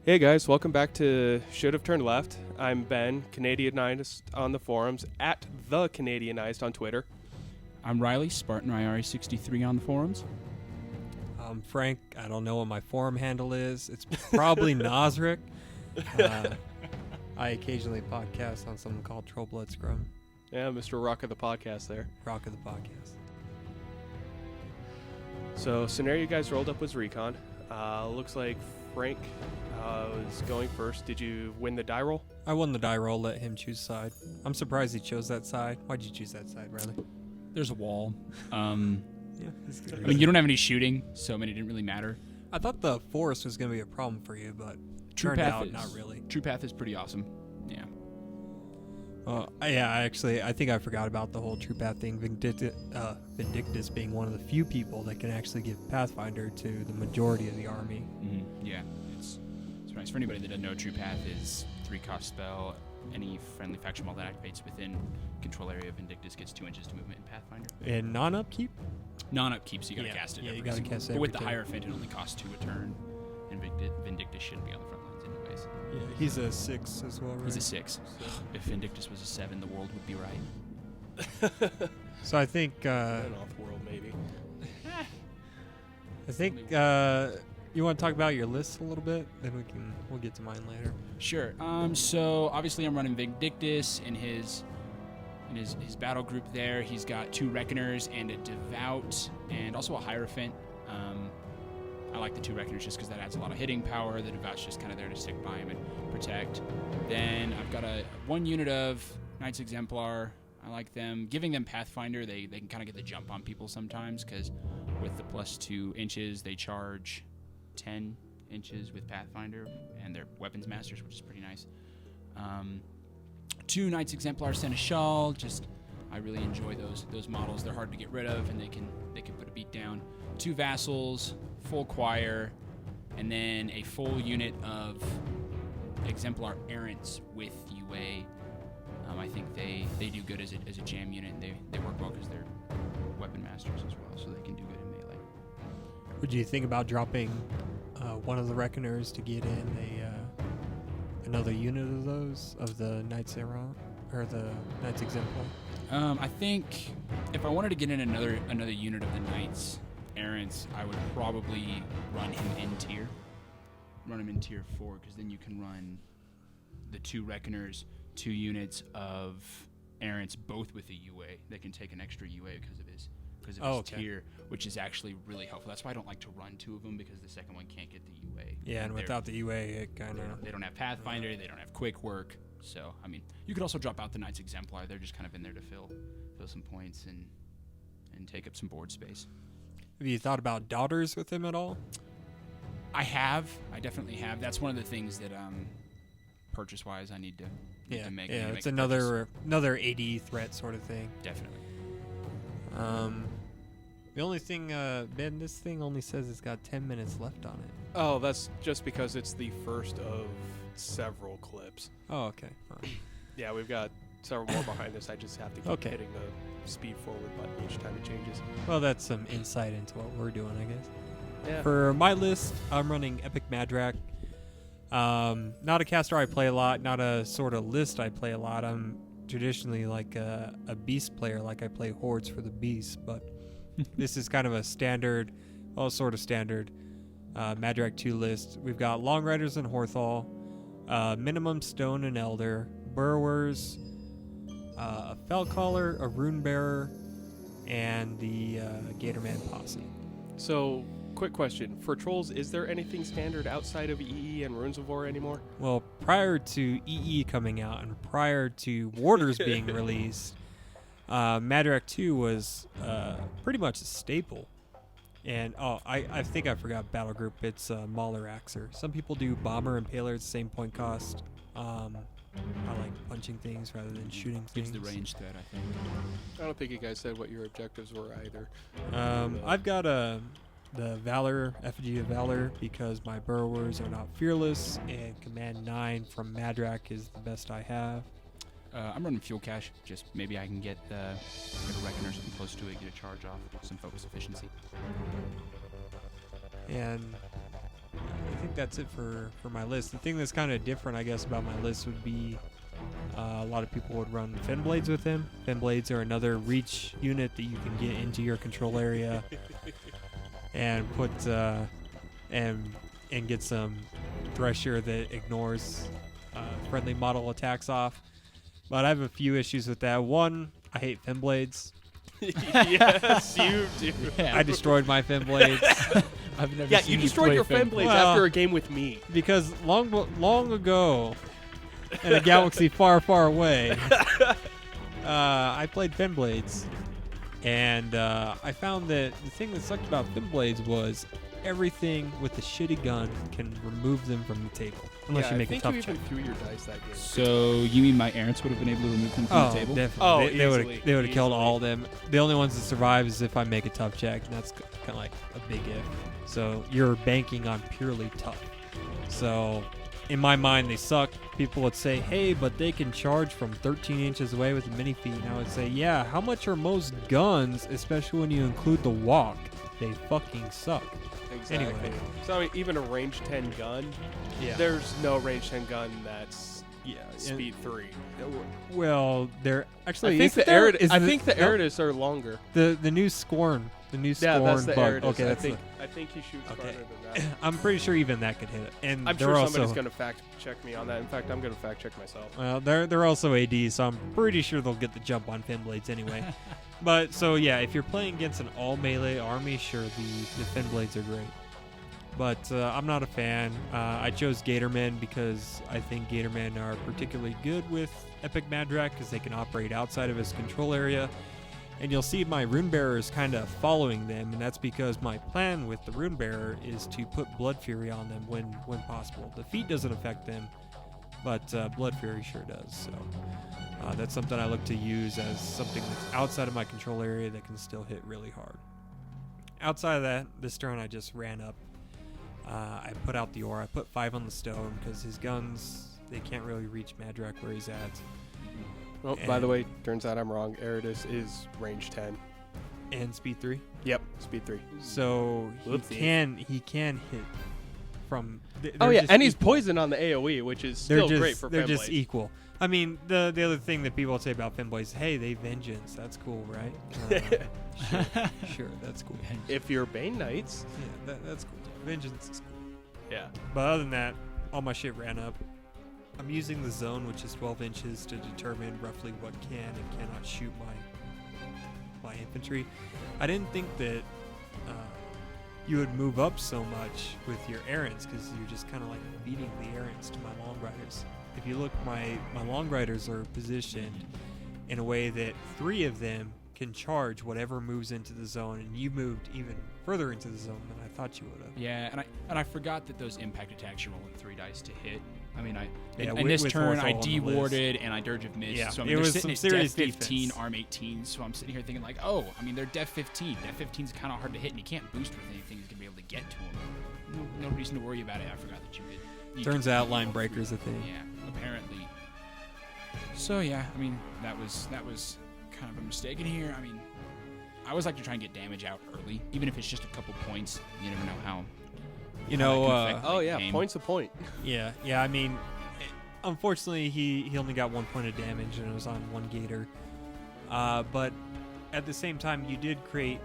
Hey guys, welcome back to Should Have Turned Left. I'm Ben, Canadianized on the forums, at the Canadianized on Twitter. I'm Riley, Spartan IRA63 on the forums. I'm Frank. I don't know what my forum handle is. It's probably Nosric. I occasionally podcast on something called Trollbloods Scrum. Yeah, Mr. Rock of the podcast there. Rock of the podcast. So, scenario you guys rolled up was Recon. Looks like Frank was going first. Did you win the die roll? I won the die roll, let him choose side. I'm surprised he chose that side. Why'd you choose that side, Riley? There's a wall. Yeah, I mean, you don't have any shooting, so I mean, it didn't really matter. I thought the forest was going to be a problem for you, but True turned Path out is, not really. True Path is pretty awesome. Yeah. Actually, I think I forgot about the whole True Path thing. Vindictus being one of the few people that can actually give Pathfinder to the majority of the army. Mm-hmm. Yeah, it's nice. For anybody that doesn't know, True Path is 3-cost spell. Any friendly faction wall that activates within control area of Vindictus gets 2 inches to movement in Pathfinder. And non-upkeep? Non-upkeep, so you gotta cast it. Yeah, every you gotta single- cast it But with every the turn. Hierophant, it only costs 2 a turn, and Vindictus shouldn't be on the front lines anyways. Yeah, he's a 6 as well, right? He's a 6. If Vindictus was a 7, the world would be right. So I think An off-world, maybe. you want to talk about your list a little bit, then we'll get to mine later. Sure. So obviously I'm running Vindictus in his battle group there. He's got 2 Reckoners and a Devout and also a Hierophant. I like the 2 Reckoners just because that adds a lot of hitting power. The Devout's just kind of there to stick by him and protect. Then I've got 1 unit of Knights Exemplar. I like them. Giving them Pathfinder, they can kind of get the jump on people sometimes because with the +2 inches, they charge 10 inches with Pathfinder, and they're weapons masters, which is pretty nice. 2 Knights Exemplar Seneschal. I really enjoy those models. They're hard to get rid of, and they can put a beat down. 2 Vassals, full choir, and then a full unit of Exemplar Errants with UA. I think they do good as a jam unit. And they work well because they're weapon masters as well, so they can do good in melee. Would you think about dropping one of the Reckoners to get in another unit of those, of the Knights Errant, or the Knights Exemplar? I think if I wanted to get in another unit of the Knights Errants, I would probably run him in tier. Run him in tier 4, because then you can run the 2 Reckoners, 2 units of Errants, both with a UA. They can take an extra UA because of his tier, which is actually really helpful. That's why I don't like to run 2 of them, because the second one can't get the UA. Yeah, and without the UA, it kind of... They don't have Pathfinder, they don't have Quick Work. So, I mean, you could also drop out the Knights Exemplar. They're just kind of in there to fill some points and take up some board space. Have you thought about Daughters with him at all? I definitely have. That's one of the things that purchase-wise I need to make. Yeah, it's make a another AD threat sort of thing. Definitely. The only thing, Ben, this thing only says it's got 10 minutes left on it. Oh, that's just because it's the first of several clips. Oh, okay. Yeah, we've got several more behind us. I just have to keep hitting the speed forward button each time it changes. Well, that's some insight into what we're doing, I guess. Yeah. For my list, I'm running Epic Madrak. Not a caster I play a lot, not a sort of list I play a lot. I'm traditionally like a beast player, like I play hordes for the beast, but this is kind of a standard, sort of standard Madrak 2 list. We've got Long Riders and Horthal, minimum Stone and Elder, Burrowers, a Fellcaller, a Rune Bearer, and the Gatorman Posse. So, quick question. For Trolls, is there anything standard outside of EE and Runes of War anymore? Well, prior to EE coming out and prior to Warders being released, Madrak 2 was pretty much a staple. And, I think I forgot Battle Group. It's Mauler Axer. Some people do Bomber and Impaler at the same point cost. I like punching things rather than shooting things. Gives the range threat, I think. I don't think you guys said what your objectives were either. I've got the Valor, Effigy of Valor, because my Burrowers are not fearless, and Command 9 from Madrak is the best I have. I'm running Fuel Cache. Just maybe I can get a Reckoner or something close to it, get a charge off, some focus efficiency. And think that's it for my list. The thing that's kind of different, I guess, about my list would be a lot of people would run Finblades with him. Finblades are another reach unit that you can get into your control area and put and get some Thresher that ignores friendly model attacks off. But I have a few issues with that. One, I hate Finblades. Yes, you do. Yeah. I destroyed my Finblades. I've never Yeah, seen you destroyed your Fin Femblades Well- after a game with me. Because long ago, in a galaxy far, far away, I played Finblades, and I found that the thing that sucked about Finblades was everything with the shitty gun can remove them from the table, unless Yeah, you make I a think tough you check. even threw your dice that game. So you mean my errants would have been able to remove them from Oh, the table? definitely. Oh, they would have killed easily. all of them. The only ones that survive is if I make a tough check, and that's kind of like a big if. So you're banking on purely tough. So in my mind, they suck. People would say, hey, but they can charge from 13 inches away with a mini feet. And I would say, yeah, how much are most guns, especially when you include the walk? They fucking suck. Exactly. Anyway. So I mean, even a range 10 gun, Yeah. there's no range 10 gun that's Yeah. speed 3. Well, they're actually. I think the there- Eridus, I think the no, Eridus are longer. the new Scorn. The new Yeah, Scorn that's the bug. Eridus. Okay, I that's think he shoots Okay. farther than that. I'm pretty sure even that could hit it. And I'm they're sure also, somebody's going to fact check me on that. In fact, I'm going to fact check myself. Well, they're also AD, so I'm pretty sure they'll get the jump on Finblades anyway. But so yeah, if you're playing against an all melee army, sure, the Finblades are great. But I'm not a fan. I chose Gatormen because I think Gatormen are particularly good with Epic Madrak because they can operate outside of his control area. And you'll see my Rune Bearer is kind of following them, and that's because my plan with the Rune Bearer is to put Blood Fury on them when possible. The feat doesn't affect them, but Blood Fury sure does. So that's something I look to use as something that's outside of my control area that can still hit really hard. Outside of that, this turn I just ran up. I put out the ore. I put 5 on the stone because his guns, they can't really reach Madrak where he's at. Oh, by the way, turns out I'm wrong. Eridus is range 10. And speed 3. Yep, speed 3. So Whoopsie. he can hit from. Oh yeah, and he's equal. poised on the AOE, which is They're still just, great for They're Femblade. just equal. I mean, the other thing that people say about Finblades is, hey, they vengeance. That's cool, right? Sure, that's cool. If you're Bane Knights, Yeah, that's cool. Vengeance is cool. yeah. But other than that, all my shit ran up. I'm using the zone, which is 12 inches, to determine roughly what can and cannot shoot my infantry. I didn't think that you would move up so much with your errands because you're just kind of like feeding the errands to my long riders. If you look, my long riders are positioned in a way that 3 of them can charge whatever moves into the zone, and you moved even further into the zone than I thought you would have. Yeah, and I forgot that those impact attacks you're rolling 3 dice to hit. I mean, Yeah, in this with turn Ortho I on the de-warded and I Dirge of Mist. Yeah, so I it mean, they're was sitting some at Def serious 15, defense. Arm 18. So I'm sitting here thinking like, oh, I mean, they're Def 15. Def 15 is kind of hard to hit, and you can't boost with anything that's gonna be able to get to them. No reason to worry about it. I forgot that you could. Turns out line breakers a thing. Yeah, apparently. So yeah, I mean, that was kind of a mistake in here. I mean, I always like to try and get damage out early, even if it's just a couple points. You never know how. You how know, that can affect Oh the yeah, game. point's a point. Yeah. I mean, unfortunately, he only got 1 point of damage, and it was on 1 gator. But at the same time, you create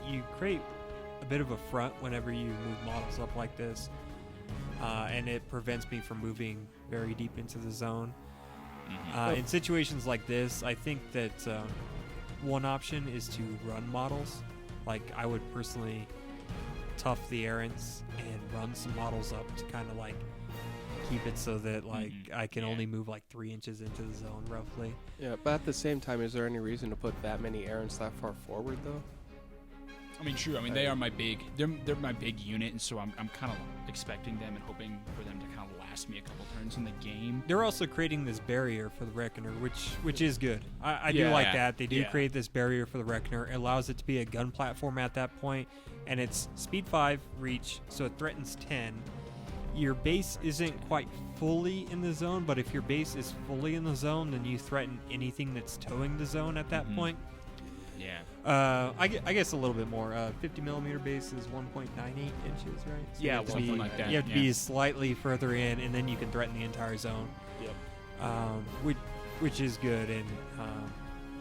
a bit of a front whenever you move models up like this, and it prevents me from moving very deep into the zone. In situations like this, I think that one option is to run models. Like, I would personally tough the errands and run some models up to kind of like keep it so that like I can only move like 3 inches into the zone roughly. Yeah, but at the same time, is there any reason to put that many errands that far forward though? I mean, true. I mean, they are my big. They're my big unit, and so I'm kind of expecting them and hoping for them to kind of last me a couple turns in the game. They're also creating this barrier for the Reckoner, which is good. I do Yeah. like that. They do Yeah. create this barrier for the Reckoner. It allows it to be a gun platform at that point, and it's speed 5, reach, so it threatens 10. Your base isn't quite fully in the zone, but if your base is fully in the zone, then you threaten anything that's towing the zone at that point. Yeah. I guess a little bit more. 50 millimeter base is 1.98 inches, right? So Yeah, you have to something like that, You have to yeah. be slightly further in, and then you can threaten the entire zone. Yep. Which is good, and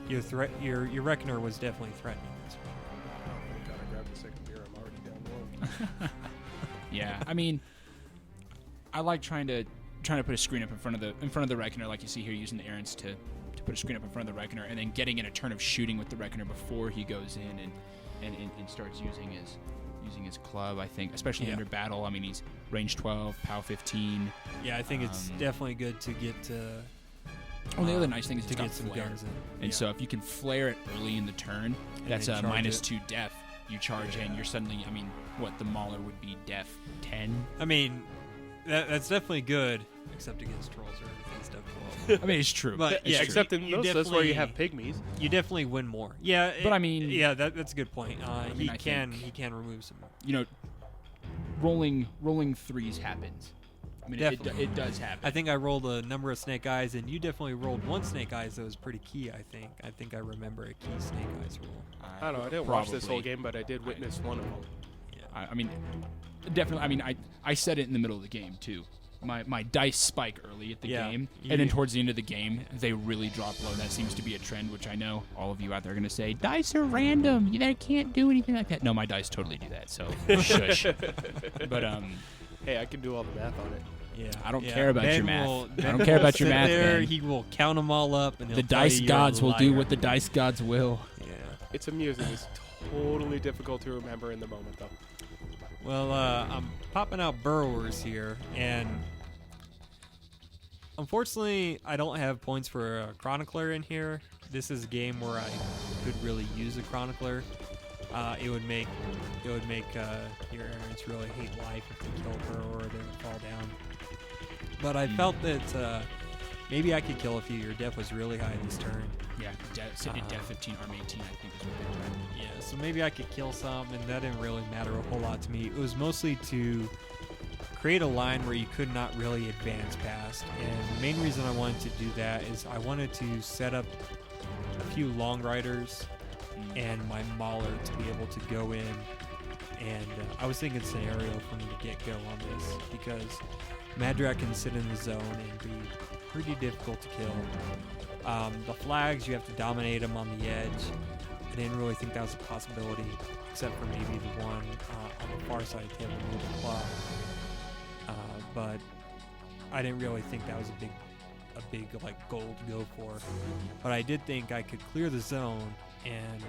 your Reckoner was definitely threatening this one. Oh, thank God I grabbed the second beer. I'm already down low. Yeah. I mean, I like trying to put a screen up in front of the Reckoner, like you see here, using the errands to put a screen up in front of the Reckoner, and then getting in a turn of shooting with the Reckoner before he goes in and starts using his club. I think, especially under battle. I mean, he's range 12, POW 15. Yeah, I think it's definitely good to get Well, the other nice thing is to it's got get some flare. guns in. And so if you can flare it early in the turn, that's then a charge it. -2 def. You charge in, you're suddenly, I mean, what, the Mauler would be def 10? I mean, that's definitely good, except against trolls or anything stuff 12. I mean, it's true. But, It's yeah, true. Except in You most, that's where you have definitely- pygmies. You definitely win more. Yeah, But I mean- yeah, that's a good point. mean, He I can think- remove some. You know, rolling threes happens. I mean, Definitely. it does happen. I think I rolled a number of snake eyes, and you definitely rolled one snake eyes that was pretty key. I think I remember a key snake eyes roll. I don't know. I didn't watch this whole Probably. game, but I did witness one of them. I mean, definitely. I mean, I said it in the middle of the game too. My dice spike early at the Yeah, game, you- and then towards the end of the game, they really drop low. That seems to be a trend, which I know all of you out there are going to say, dice are random. You can't do anything like that. No, my dice totally do that, so shush. But, Hey, I can do all the math on it. Yeah, I don't yeah. care about Ben your math. will- I Ben don't care will about your sit math, there, Ben. He will count them all up, and the he'll tell dice you you're a gods will do liar. what the dice gods will. Yeah. It's amusing. It's totally difficult to remember in the moment, though. Well, I'm popping out burrowers here, and unfortunately, I don't have points for a chronicler in here. This is a game where I could really use a chronicler. It would make your errands really hate life if they kill a burrower or they would fall down. But I felt that maybe I could kill a few. Your def was really high this turn. Yeah, sitting at def 15, arm 18, I think is what they tried. Yeah, so maybe I could kill some, and that didn't really matter a whole lot to me. It was mostly to create a line where you could not really advance past. And the main reason I wanted to do that is I wanted to set up a few long riders and my mauler to be able to go in. And I was thinking scenario from the get-go on this because Madrak can sit in the zone and be pretty difficult to kill. The flags, you have to dominate them on the edge. I didn't really think that was a possibility, except for maybe the one on the far side to have a claw. But I didn't really think that was a big like goal to go for. But I did think I could clear the zone and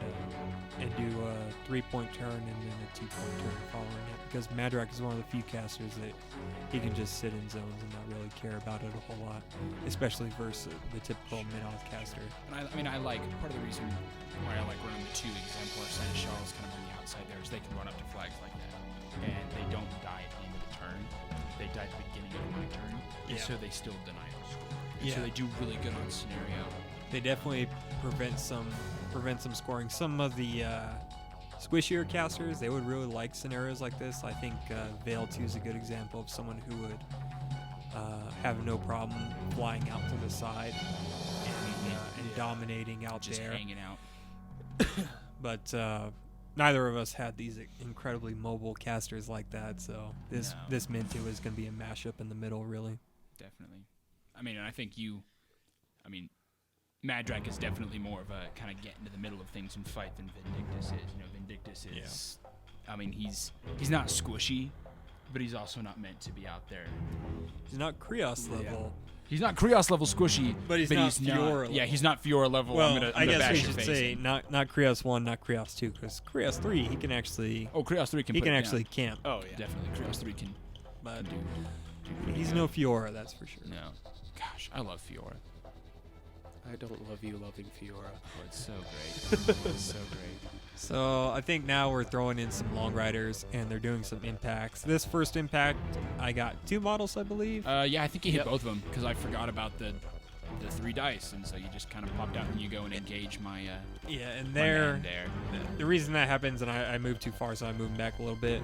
do a 3-point turn and then a 2-point turn following it, because Madrak is one of the few casters that he can just sit in zones and not really care about it a whole lot, especially versus the typical mid-off caster. And I mean, I like, part of the reason why I like running the two exemplar seneschals kind of on the outside there is they can run up to flags like that, and they don't die at the end of the turn. They die at the beginning of my turn, and so they still deny the score. And so they do really good on scenario. They definitely prevent some scoring. Some of the squishier casters, they would really like scenarios like this. I think Veil 2 is a good example of someone who would have no problem flying out to the side and dominating out Just there. hanging out. But neither of us had these incredibly mobile casters like that, so this meant it was going to be a mashup in the middle, really. Definitely. I mean, and I think Madrak is definitely more of a kind of get into the middle of things and fight than Vindictus is. You know, Vindictus is, I mean, he's not squishy, but he's also not meant to be out there. He's not Krios level. He's not Krios level squishy, But he's not Fiora level. Yeah, he's not Fiora level. Well, I'm gonna I guess bash we your should face say in. not Krios 1, not Krios 2, because Krios 3, he can actually Oh, Krios 3 can. he put can it actually down. camp. Oh, yeah. Definitely, Krios 3 can. But do he's no Fiora, that's for sure. No, gosh, I love Fiora. I don't love you loving Fiora. Oh, it's so great. It's so great. So I think now we're throwing in some long riders, and they're doing some impacts. This first impact, I got 2 models, I believe. Yeah, I think you hit Yep. both of them because I forgot about the 3 dice, and so you just kind of popped out and you go and engage my Yeah, and my there, man there. the reason that happens, and I moved too far, so I moved back a little bit.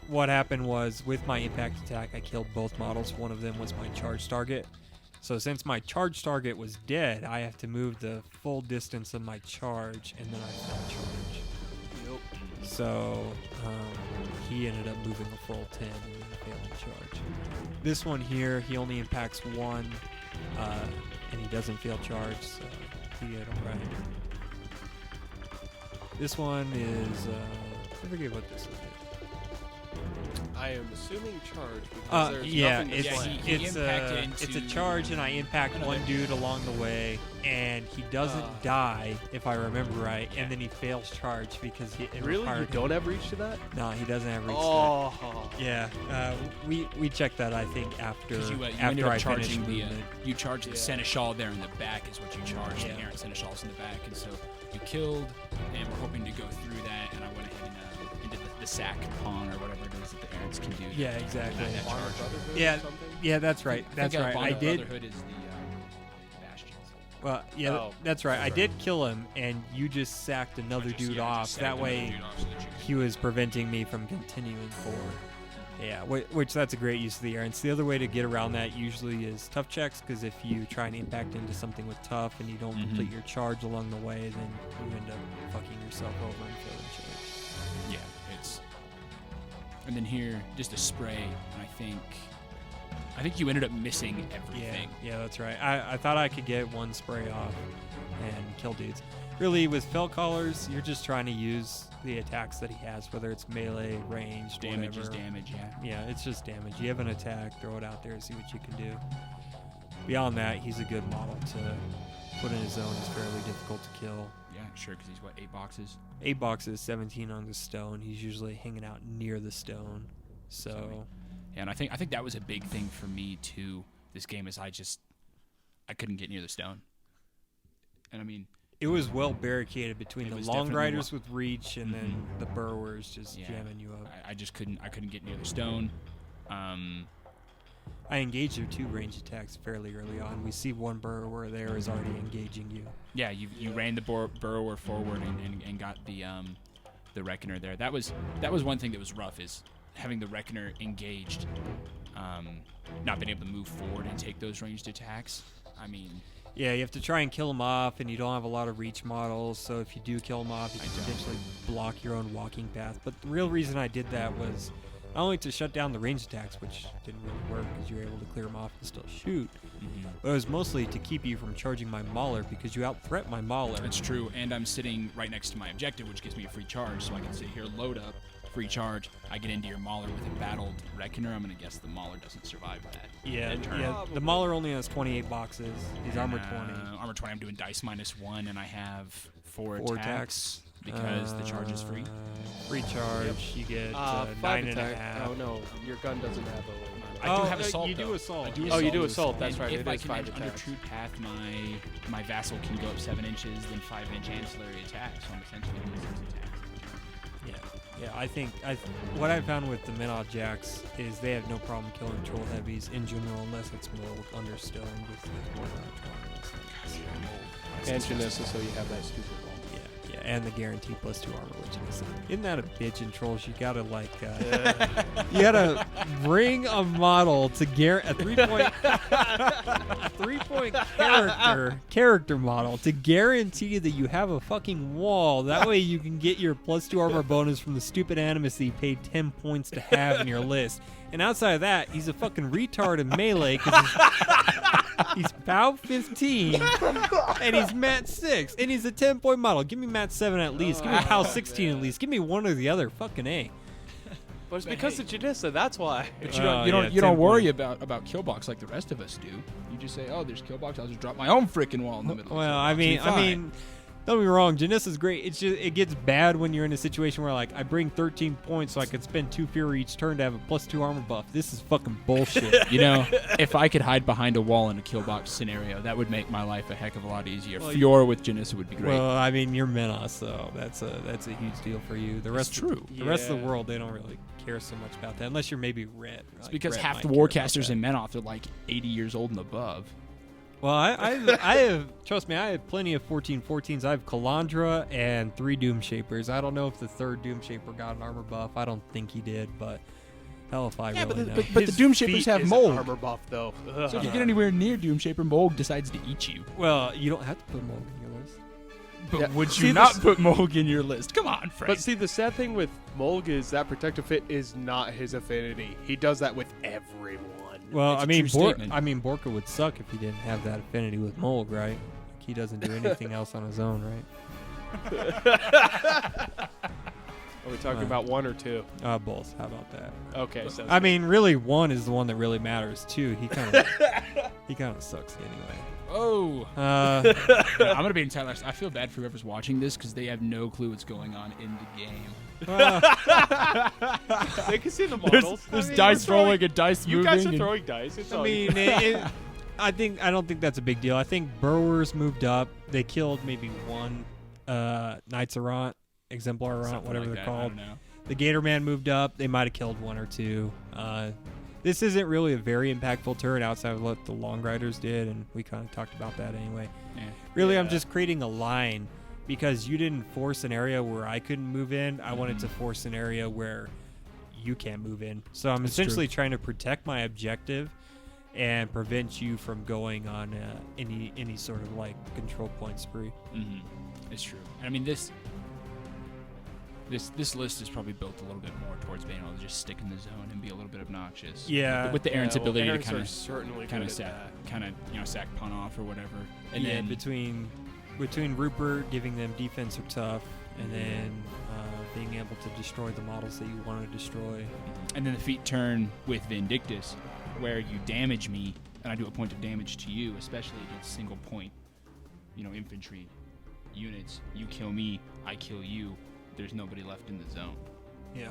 What happened was, with my impact attack, I killed both models. One of them was my charge target, So since my charge target was dead, I have to move the full distance of my charge, and then I fail charge. Yep. So he ended up moving a full 10 and then failing charge. This one here, he only impacts 1, and he doesn't fail charge, so he did alright. This one is, I forget what this is. I am assuming charge because there's yeah, nothing to it's play. it's a charge, and I impact one dude along the way, and he doesn't die if I remember right, and then he fails charge because it Really? You required him- don't have reach to that? No, he doesn't have reach. Oh. To that. Yeah, we checked that I think after Because you ended after up I finished charging the movement. you charged the Yeah. seneschal there in the back is what you charged. Yeah. The errant seneschals in the back, and so you killed, and we're hoping to go through that. And I went ahead and into the sack pawn or whatever it is that the errants can do. Yeah, exactly. That Honor charge. Brotherhood or Yeah, something? yeah, that's right. That's right. I did. Brotherhood is the bastions. Well, yeah, Oh, that's right. I sorry. did kill him, and you just sacked another dude off. That way, he he was preventing me from continuing forward. Yeah, which that's a great use of the errants. The other way to get around that usually is tough checks, because if you try and impact into something with tough and you don't complete your charge along the way, then you end up fucking yourself over and failing charge. Yeah, it's. And then here, just a spray, and I think you ended up missing everything. Yeah, that's right. I thought I could get one spray off and kill dudes. Really, with felt collars, you're just trying to use the attacks that he has, whether it's melee, ranged, Damage is whatever. damage, yeah. Yeah, it's just damage. You have an attack, throw it out there, see what you can do. Beyond that, he's a good model to put in his zone. He's fairly difficult to kill. Yeah, sure, because he's, 8 boxes? 8 boxes, 17 on the stone. He's usually hanging out near the stone. So, Yeah, and I think that was a big thing for me, too, this game, is I couldn't get near the stone. And, I mean... it was well barricaded between It the was long definitely riders with reach and then the burrowers just Yeah. jamming you up. I just couldn't get near the stone. I engaged your 2 range attacks fairly early on. We see one burrower there is already engaging you. Yeah, you ran the burrower forward and got the reckoner there. That was one thing that was rough, is having the reckoner engaged, not being able to move forward and take those ranged attacks. I mean, Yeah, you have to try and kill him off, and you don't have a lot of reach models, so if you do kill him off, you can potentially block your own walking path. But the real reason I did that was not only to shut down the range attacks, which didn't really work because you were able to clear them off and still shoot, but it was mostly to keep you from charging my mauler, because you out-threat my mauler. that's true, and I'm sitting right next to my objective, which gives me a free charge, so I can sit here, load up, free charge. I get into your mauler with a battled reckoner. I'm going to guess the mauler doesn't survive that. Yeah, turn. yeah. The mauler only has 28 boxes. He's armor 20. Armor 20, I'm doing dice -1, and I have 4 4 attacks because the charge is free. Free charge. You get 5 9.5. attack. Oh no, your gun doesn't have a. I do have assault. You do though. assault. I do Oh, you do assault. assault. That's And right. If It I is can 5 under attacks. true path, my vassal can go up 7 inches, then 5-inch ancillary attacks. So I'm essentially doing 6 attacks. Yeah, I think what I found with the Menot Jacks is they have no problem killing troll heavies in general, unless it's mold under stone with the And Janissa, so you have that stupid wall. Yeah, and the guarantee +2 armor, which is isn't that a bitch in trolls? You gotta you gotta bring a model to a 3-point character model to guarantee that you have a fucking wall. That way you can get your +2 armor bonus from the stupid animus that you paid 10 points to have in your list. And outside of that, he's a fucking retard in melee because he's POW 15 and he's MAT 6 and he's a 10-point model. Give me MAT 7 at least. Give me POW 16 at least. Give me one or the other. Fucking A. But it's because of Janissa, that's why. But you don't you don't worry about kill box like the rest of us do. You just say, oh, there's kill box. I'll just drop my own freaking wall in the middle. Well, of the kill box. I mean, don't be wrong. Janissa's great. It's just it gets bad when you're in a situation where like I bring 13 points so I could spend 2 fury each turn to have a +2 armor buff. This is fucking bullshit. You know, if I could hide behind a wall in a kill box scenario, that would make my life a heck of a lot easier. Well, Fiora with Janissa would be great. Well, I mean, you're Menos, so that's a huge deal for you. The rest, true. The rest of the Yeah. world, they don't really care so much about that, unless you're maybe Red. It's because half the warcasters in Menoth are like 80 years old and above. Well, I have, trust me, I have plenty of 14/14s. I have Kalandra and 3 Doom Shapers. I don't know if the 3rd Doom Shaper got an armor buff. I don't think he did, but Hell if I Yeah, really know. but the His Doom Shapers feet have is mold. an armor buff, though. So if you get anywhere near Doom Shaper, mold decides to eat you. Well, you don't have to put mold in your list. But Yeah, would see, you not this- put Moog in your list? Come on, Frank. But see, the sad thing with Molg is that Protective Fit is not his affinity. He does that with everyone. Well, It's I a mean, true statement. Borka would suck if he didn't have that affinity with mold, right? Like, he doesn't do anything else on his own, right? Are we talking about one or two? Both. How about that? Okay, so I mean, really, one is the one that really matters. Two, he kind of sucks anyway. Oh. Uh, I'm going to be entirely honest. I feel bad for whoever's watching this because they have no clue what's going on in the game. they can see the models. There's I mean, dice we're throwing- rolling and dice You moving. guys are and- throwing dice. It's I all mean, I don't think that's a big deal. I think Burwers moved up. They killed maybe one Knights Errant, Exemplar Errant, something whatever like they're that. I called. don't know. The Gator Man moved up. They might have killed one or two. This isn't really a very impactful turn outside of what the Long Riders did, and we kind of talked about that anyway. Yeah. Really, I'm Yeah. just creating a line because you didn't force an area where I couldn't move in. I wanted to Mm-hmm. force an area where you can't move in. So I'm That's essentially trying to protect my objective and prevent you from going on any sort of like control point spree. Mm-hmm. It's true. And I mean, this list is probably built a little bit more towards being able to just stick in the zone and be a little bit obnoxious. Yeah. With the Aaron's ability Aaron's to kind are of certainly good at that. sack punt off or whatever. And yeah, then between Rupert giving them defense or tough, and then being able to destroy the models that you want to destroy. and then the feat turn with Vindictus, where you damage me and I do a point of damage to you, especially against single point, infantry units. You kill me, I kill you. There's nobody left in the zone. Yeah.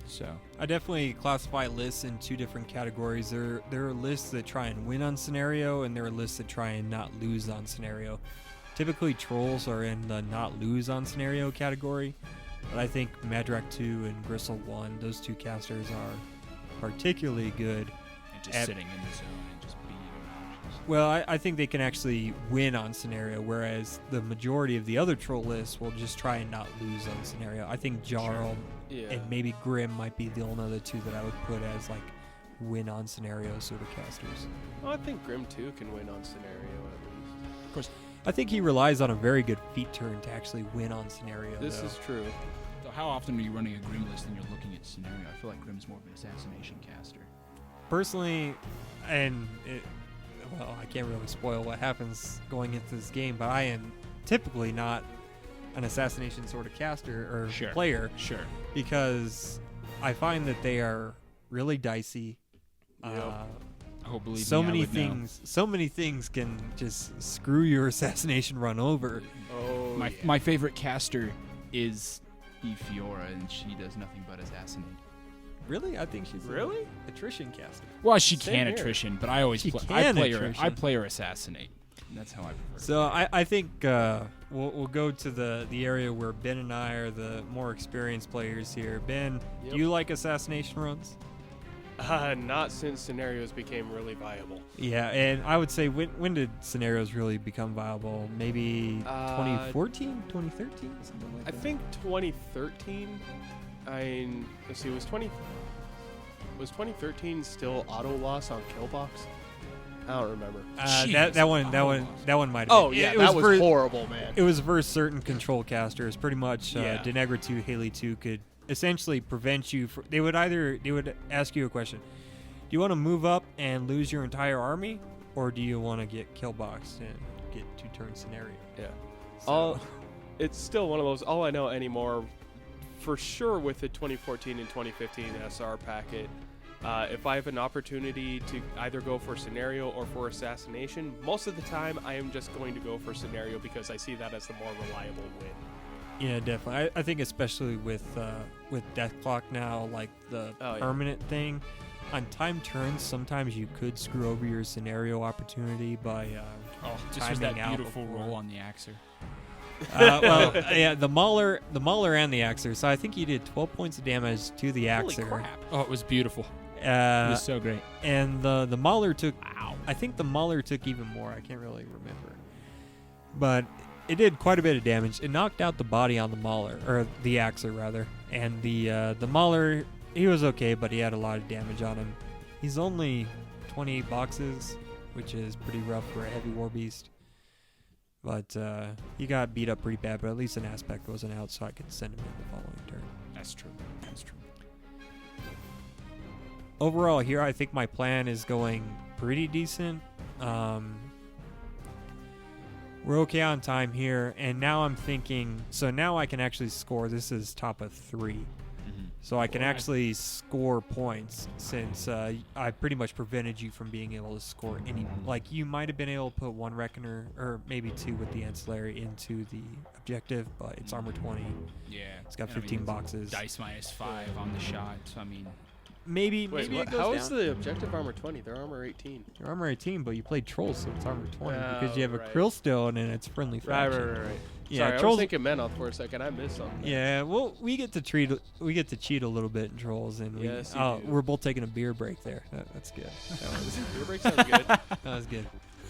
So I definitely classify lists in two different categories. There are lists that try and win on scenario, and there are lists that try and not lose on scenario. Typically, trolls are in the not lose on scenario category, but I think Madrak 2 and Gristle 1, those two casters are particularly good. and just sitting in the zone and just being obnoxious. Well, I think they can actually win on scenario, whereas the majority of the other troll lists will just try and not lose on scenario. I think Jarl Yeah. and maybe Grim might be the only other two that I would put as like win on scenario sort of casters. Well, I think Grim 2 can win on scenario at least. Of course, I think he relies on a very good feat turn to actually win on scenario. This though. is true. so how often are you running a Grim list and you're looking at scenario? I feel like Grim's more of an assassination caster. Personally, well, I can't really spoil what happens going into this game, but I am typically not an assassination sort of caster or Sure. player Sure. because I find that they are really dicey. Yep. Oh, believe So me, I many would know. things. So many things can just screw your assassination run over. Oh, My yeah. my favorite caster is Fiora, and she does nothing but assassinate. Really, I think she's Really? an attrition caster. Well, she Same can here. attrition, but I always She play. can I attrition. play her assassinate. And that's how I prefer. So I think we'll go to the area where Ben and I are the more experienced players here. Ben, Yep. do you like assassination runs? Not since scenarios became really viable. Yeah, and I would say when did scenarios really become viable? Maybe 2014, 2013, something like I that. think 2013. Let's see. Was 2013 still auto loss on Killbox? I don't remember. that one might have. Oh been. yeah, it that was was horrible, man. It was versus certain control casters. Pretty much, Yeah. Denegra 2, Haley 2 could essentially prevent you. They would ask you a question: do you want to move up and lose your entire army, or do you want to get killboxed and get 2-turn scenario? Yeah. So, It's still one of those. All I know anymore, for sure, with the 2014 and 2015 SR packet. If I have an opportunity to either go for scenario or for assassination, most of the time I am just going to go for scenario because I see that as the more reliable win. yeah, definitely. I think especially with Death Clock now, like the Oh, yeah. permanent thing. On time turns, sometimes you could screw over your scenario opportunity by Just was that timing out beautiful before. roll on the Axer. Yeah, the Mauler and the Axer. So I think you did 12 points of damage to the Holy Axer. crap! Oh, it was beautiful. It was so great. And the Mauler took. Wow. I think the Mauler took even more. I can't really remember, but it did quite a bit of damage. It knocked out the body on the Mauler, or the Axer rather, and the Mauler he was okay, but he had a lot of damage on him. He's only 28 boxes, which is pretty rough for a heavy war beast. But he got beat up pretty bad, but at least an aspect wasn't out, so I could send him in the following turn. That's true. That's true. Overall here, I think my plan is going pretty decent. We're okay on time here, and now I'm thinking, so now I can actually score. This is top of 3. So I can actually score points since I pretty much prevented you from being able to score any. Like, you might have been able to put 1 Reckoner, or maybe 2 with the ancillary into the objective, but it's armor 20. Yeah. It's got And I 15 mean, boxes. Dice -5 on the shot. So, I mean, Maybe Wait, it goes how down. is the objective armor 20? They're armor 18. You're armor 18, but you played Trolls, so it's armor 20 because Oh, you have right. a Krillstone and it's friendly faction. Right. Yeah, Sorry, I Trolls. was thinking Menoth for a second. I missed something. Yeah, well, we get to cheat a little bit in Trolls, and Yes, you do. we're both taking a beer break there. That's good. Beer break sounds good. That was good.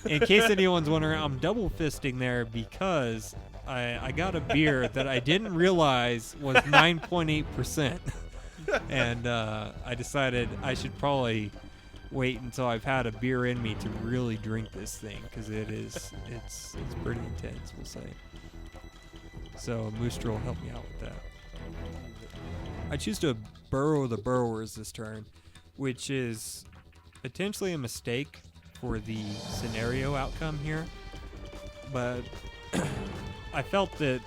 In case anyone's wondering, I'm double fisting there because I got a beer that I didn't realize was 9.8%, and I decided I should probably wait until I've had a beer in me to really drink this thing because it's pretty intense, we'll say. So Mooster will help me out with that. I choose to burrow the burrowers this turn, which is potentially a mistake for the scenario outcome here, but I felt that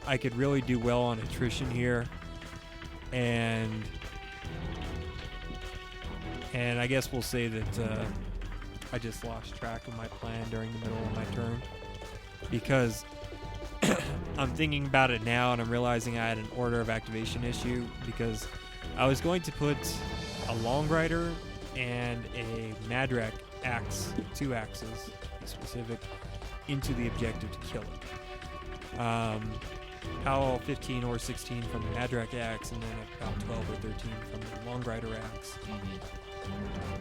I could really do well on attrition here, and I guess we'll say that I just lost track of my plan during the middle of my turn because I'm thinking about it now and I'm realizing I had an order of activation issue because I was going to put a Long Rider and a Madrak axe, 2 axes to be specific, into the objective to kill it. Powell 15 or 16 from the Madrak axe and then about 12 or 13 from the Long Rider axe.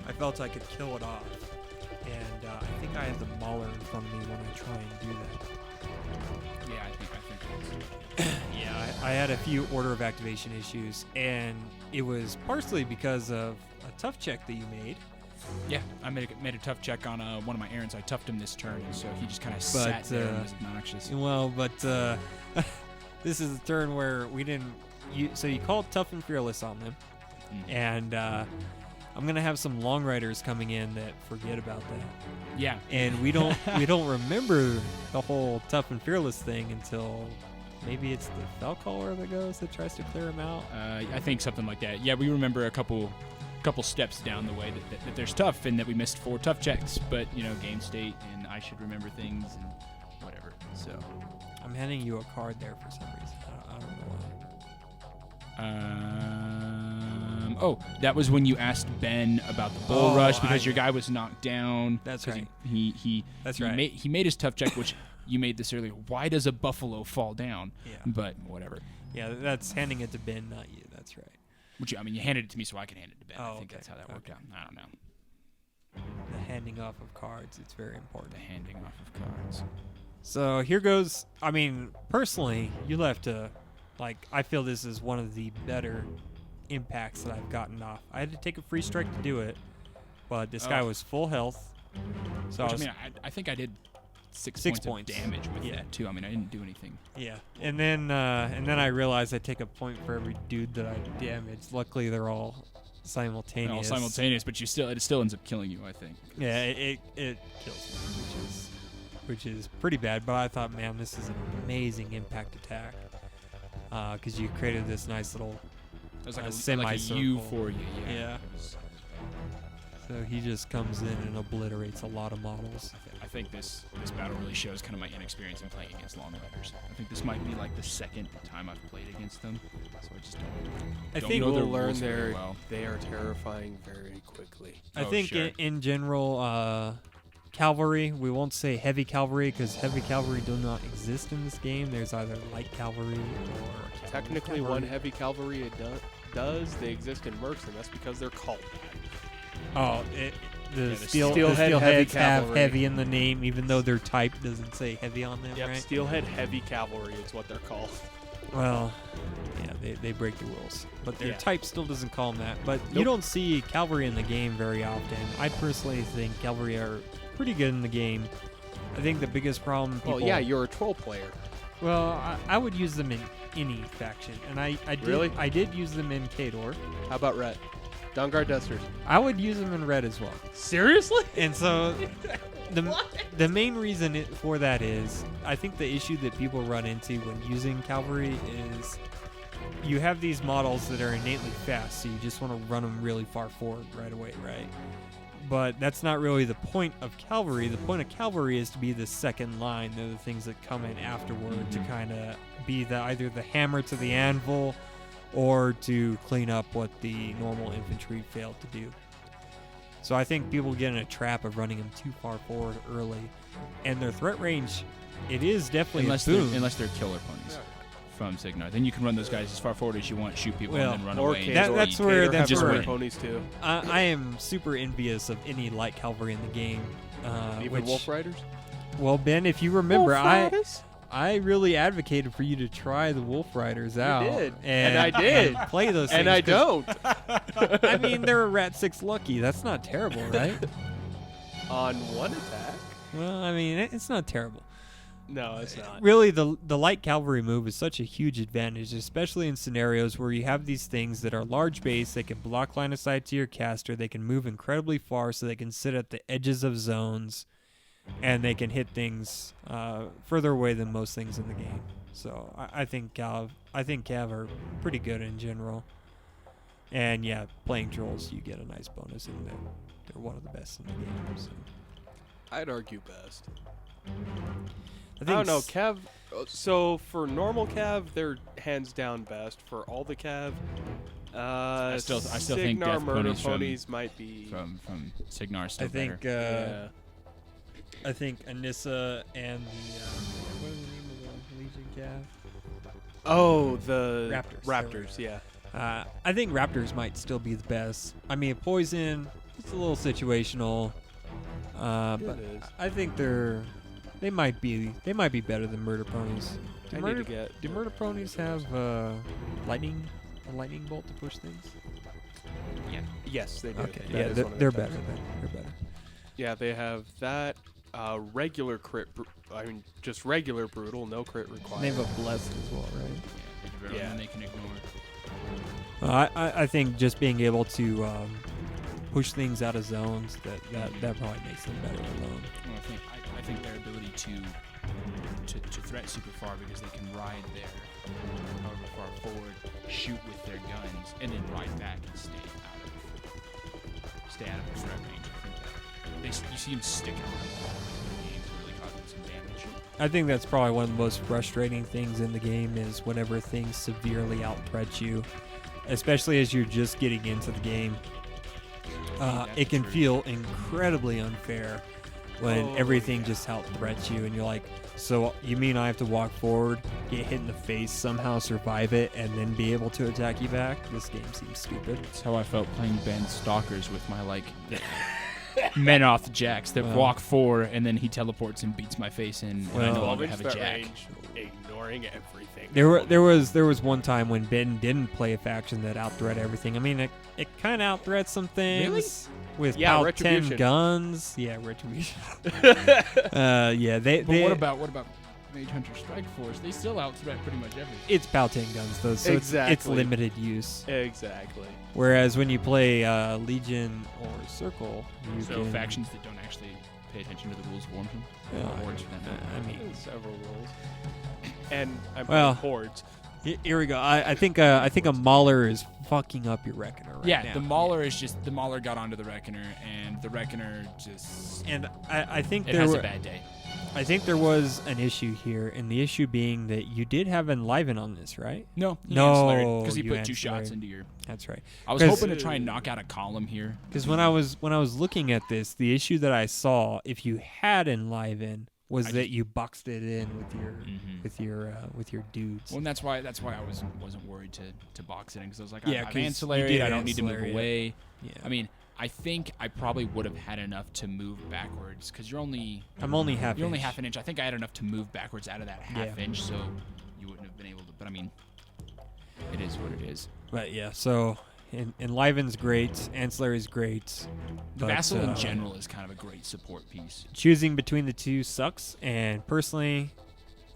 I felt I could kill it off, and I think I have the Mauler in front of me when I try and do that. yeah, I think Yeah, I had a few order of activation issues, and it was partially because of a tough check that you made. yeah. I made a tough check on one of my errands. I toughed him this turn, and so he just kind of sat But, there and was obnoxious. Well, but this is the turn where we didn't. So you called Tough and Fearless on them, and I'm gonna have some Long Riders coming in that forget about that. Yeah. And we don't remember the whole Tough and Fearless thing until maybe it's the Falcaller that tries to clear him out. I think something like that. Yeah, we remember a couple steps down the way that there's tough and that we missed 4 tough checks, but game state and I should remember things and whatever. So I'm handing you a card there for some reason. I don't know why. Oh, that was when you asked Ben about the bull rush because your know. guy was knocked down. That's 'cause right. That's right. He made his tough check, which you made this earlier. Why does a buffalo fall down? Yeah. But whatever. Yeah, that's handing it to Ben, not you. That's right. Which you handed it to me so I can hand it to Ben. I think okay. that's how that worked out. I don't know. The handing off of cards, it's very important. The handing off of cards. So here goes. I mean, personally, you left a, I feel this is one of the better impacts that I've gotten off. I had to take a free strike to do it, but this guy was full health. So I think I did 6 6 points of damage with that too. I mean, I didn't do anything. Yeah, and then I realized I take a point for every dude that I damaged. Luckily, they're all simultaneous. All simultaneous, but it still ends up killing you, I think. Yeah, it kills me, which is pretty bad. But I thought, man, this is an amazing impact attack because you created this nice little It was like a semicircle. U for you. Yeah. So he just comes in and obliterates a lot of models. I think this battle really shows kind of my inexperience in playing against Long Riders. I think this might be like the second time I've played against them, so I just don't think know their We'll learn rules very well. they are terrifying very quickly. I think sure. in general, cavalry, we won't say heavy cavalry because heavy cavalry do not exist in this game. There's either light cavalry or Technically, cavalry. one heavy cavalry does. They exist in Mercs, and that's because they're called. Oh, the Steelhead steelheads heavy have cavalry. heavy in the name, even though their type doesn't say heavy on them, Yep, right? Steelhead heavy cavalry is what they're called. Well, yeah, they break the rules. But their Yeah. type still doesn't call them that. But you don't see cavalry in the game very often. I personally think cavalry are pretty good in the game. I think the biggest problem people... Well, yeah, you're a troll player. Well, I would use them in any faction. And I did, Really? I did use them in Khador. How about red? Dawnguard Dusters. I would use them in red as well. Seriously? And so the main reason for that is, I think the issue that people run into when using cavalry is you have these models that are innately fast, so you just want to run them really far forward right away, right? But that's not really the point of cavalry. The point of cavalry is to be the second line. They're the things that come in afterward to kind of be either the hammer to the anvil or to clean up what the normal infantry failed to do. So I think people get in a trap of running them too far forward early, and their threat range, it is definitely unless a boon. they're killer ponies from Signar. Then you can run those guys as far forward as you want, shoot people, and then run or away. Khador. That's where- Khador that's have where- murder ponies too. I am super envious of any light cavalry in the game. Even Wolf Riders. Well, Ben, if you remember, Wolf Riders? I really advocated for you to try the Wolf Riders out. did. And I did. and play those things. And I 'cause- don't. I mean, they're a Rat 6 Lucky. That's not terrible, right? On one attack? Well, I mean, it's not terrible. No, it's not. Really, the light cavalry move is such a huge advantage, especially in scenarios where you have these things that are large base. They can block line of sight to your caster. They can move incredibly far, so they can sit at the edges of zones, and they can hit things further away than most things in the game. So I think Cav are pretty good in general. And yeah, playing trolls, you get a nice bonus, and they're one of the best in the game. So. I'd argue best. I don't know, Cav. So for normal Cav, they're hands down best. For all the Cav, I still think Signar Death murder Ponies ponies might be. from Signar still I think better. I think Anissa and the what is the name of the Legion Cav? Oh, the Raptors. Raptors, yeah. I think Raptors might still be the best. I mean, Poison, it's a little situational, but It is. I think they might be better than Murder Ponies. I need to get. Do Murder Ponies have a lightning bolt to push things? Yes, they do. Okay, That yeah, is they're, one of they're their better. attacks. They're better. Yeah, they have that. Regular crit. I mean, just regular brutal, no crit required. They have a blessed as well, right? Yeah. And they can ignore. I think just being able to push things out of zones that probably makes them better alone. Well, I think their ability to threat super far because they can ride there however far forward, shoot with their guns, and then ride back and stay out of the threat range. I think that you see them sticking around the wall in the game, really causing some damage. I think that's probably one of the most frustrating things in the game is whenever things severely out-threat you, especially as you're just getting into the game. It can feel incredibly unfair when everything just out-threats you and you're like, so you mean I have to walk forward, get hit in the face, somehow survive it, and then be able to attack you back? This game seems stupid. That's how I felt playing Ben Stalkers with my men off the jacks that walk forward and then he teleports and beats my face in and I no longer have a jack. Range, ignoring everything. There was one time when Ben didn't play a faction that out-threat everything. I mean, it kind of out-threats some things with about 10 Retribution. guns. Yeah, Retribution. They What about Mage Hunter Strike Force? They still out-threat pretty much everything. it's about 10 guns though, so it's Exactly. limited use. Exactly. Whereas when you play Legion or Circle, you So can factions that don't actually pay attention to the rules of Warhammer, or hordes for that matter. I mean, Several rules. And I'm Well, hordes. here we go. I think a Mauler is fucking up your Reckoner right Yeah, now. the Mauler is just the Mauler got onto the Reckoner, and the Reckoner just And I think it there has were, a bad day. I think there was an issue here, and the issue being that you did have Enliven on this, right? No, because he you put 2 shots ancillary. into your. That's right. I was 'Cause- hoping to try and knock out a column here. Because when I was looking at this, the issue that I saw, if you had Enliven, was that you boxed it in with your dudes. Well, and that's why I wasn't worried to box it in because I was like, Yeah, I'm 'cause you ancillary. did I don't need to move ancillary, away. Yeah. I mean, I think I probably would have had enough to move backwards because I'm only half. you're only inch. half an inch. I think I had enough to move backwards out of that half Yeah. inch, so you wouldn't have been able to. But I mean, It is what it is. But yeah, so Enliven's great, Ancillary's great. But, Vassal in general is kind of a great support piece. choosing between the two sucks, and personally,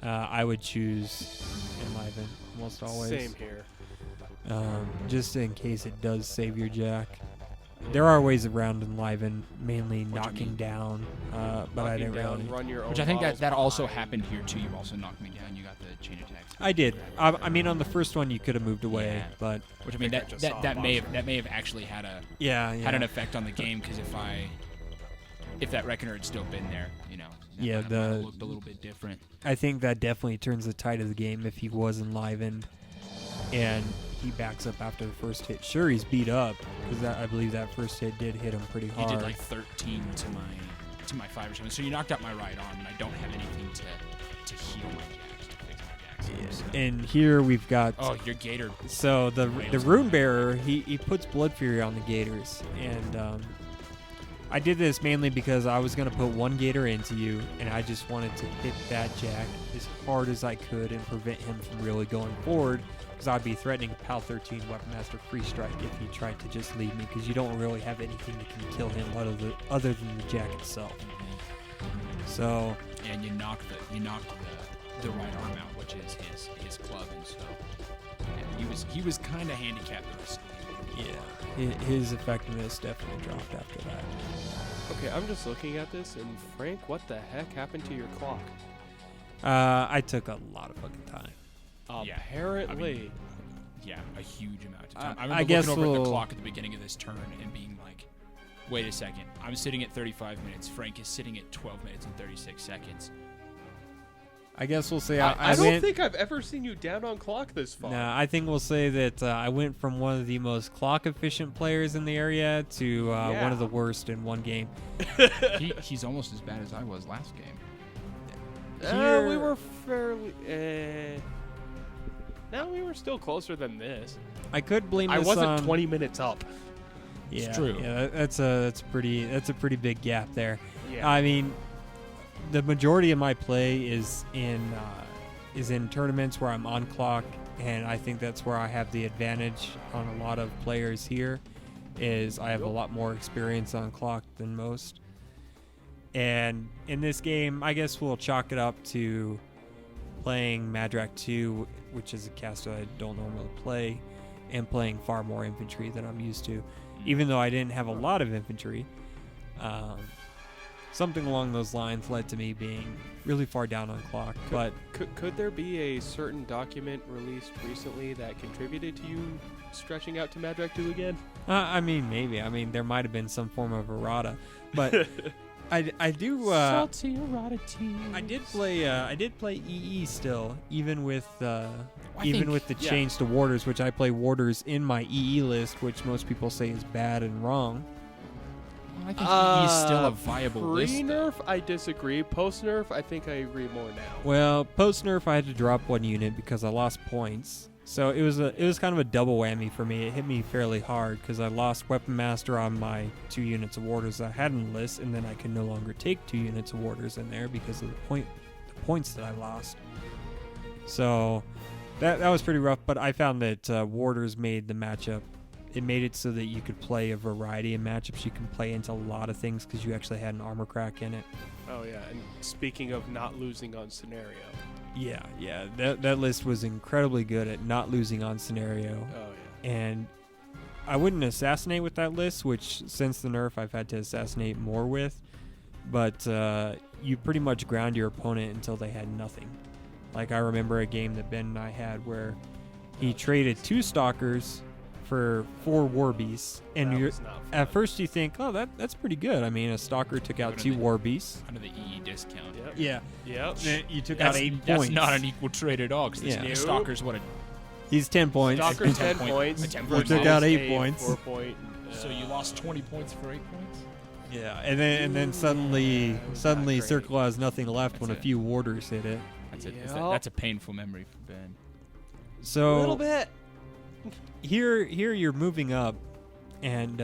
I would choose Enliven almost always. Same here. Just in case it does save your jack. There are ways around Enliven, mainly knocking down, but I didn't really. Run your own Which I think models that also behind. happened here too. You also knocked me down. You got the chain attack. I did. I mean, on the first one, you could have moved away, Yeah. but Which I mean, I think I just saw that a may box. have actually had yeah. an effect on the game, because if that Reckoner had still been there, that Yeah, might have looked a little bit different. I think that definitely turns the tide of the game if he was enlivened and he backs up after the first hit. Sure, he's beat up because I believe that first hit did hit him pretty He hard. did like 13 to my 5 or something. So you knocked out my right arm, and I don't have anything to heal my jacks, to fix my jacks. So. And here we've got Oh, your Gator. so the Rails. Rune Bearer. He puts Blood Fury on the Gators, and I did this mainly because I was gonna put one Gator into you, and I just wanted to hit that jack as hard as I could and prevent him from really going forward. Because I'd be threatening a PAL 13 Weapon Master Free Strike if he tried to just leave me, because you don't really have anything that can kill him other than the jack itself. So And you knocked the right arm out, which is his club, and so yeah, he was kind of handicapped the rest of the game. yeah, his effectiveness definitely dropped after that. Okay, I'm just looking at this, and Frank, what the heck happened to your clock? I took a lot of fucking time. Yeah, Apparently. Yeah, a huge amount of time. I I remember guess looking over at we'll- the clock at the beginning of this turn and being like, wait a second, I'm sitting at 35 minutes. Frank is sitting at 12 minutes and 36 seconds. I guess we'll say I don't went. think I've ever seen you down on clock this far. No, I think we'll say that I went from one of the most clock efficient players in the area to one of the worst in one game. He's almost as bad as I was last game. We were fairly. No, we were still closer than this. I could blame I this wasn't on 20 minutes up. Yeah, It's true. Yeah, that's a pretty big gap there. Yeah. I mean, the majority of my play is in tournaments where I'm on clock, and I think that's where I have the advantage on a lot of players here. Is I have a lot more experience on clock than most. And in this game, I guess we'll chalk it up to playing Madrak 2, which is a caster I don't normally play, and playing far more infantry than I'm used to. Even though I didn't have a lot of infantry, something along those lines led to me being really far down on clock. But Could there be a certain document released recently that contributed to you stretching out to Madrak 2 again? I mean, maybe. I mean, there might have been some form of errata, but I do. Salty errata teas. I did play EE still, even with the yeah. change to warders, which I play warders in my EE list, which most people say is bad and wrong. Well, I think he's still a viable list. Pre-nerf, I disagree. Post-nerf, I think I agree more now. Well, post nerf, I had to drop one unit because I lost points. So it was kind of a double whammy for me. It hit me fairly hard because I lost Weapon Master on my 2 units of warders I had in the list, and then I could no longer take 2 units of warders in there because of the points that I lost. So that was pretty rough. But I found that warders made the matchup. It made it so that you could play a variety of matchups. You can play into a lot of things because you actually had an armor crack in it. Oh, yeah. And speaking of not losing on scenario. Yeah. That list was incredibly good at not losing on scenario. Oh, yeah. And I wouldn't assassinate with that list, which since the nerf I've had to assassinate more with. But you pretty much ground your opponent until they had nothing. Like I remember a game that Ben and I had where he traded 2 stalkers for 4 war beasts, and That you're was not fun. at first you think, oh, that's pretty good. I mean, a stalker took out 2 war beasts. Under the EE discount. Yep. Yeah, Yep. you took That's, out 8 that's points. not an equal trade at all, because Yeah. this Stalker's what a... He's 10 points. Stalker 10 10 point- points. a 10 versus point took out 8 a points. 4 point. So you lost 20 points for 8 points? Yeah, and then suddenly great. Circle has nothing left when a That's it. few warders hit it. That's, Yep. that's a painful memory for Ben. So A little bit. here you're moving up, and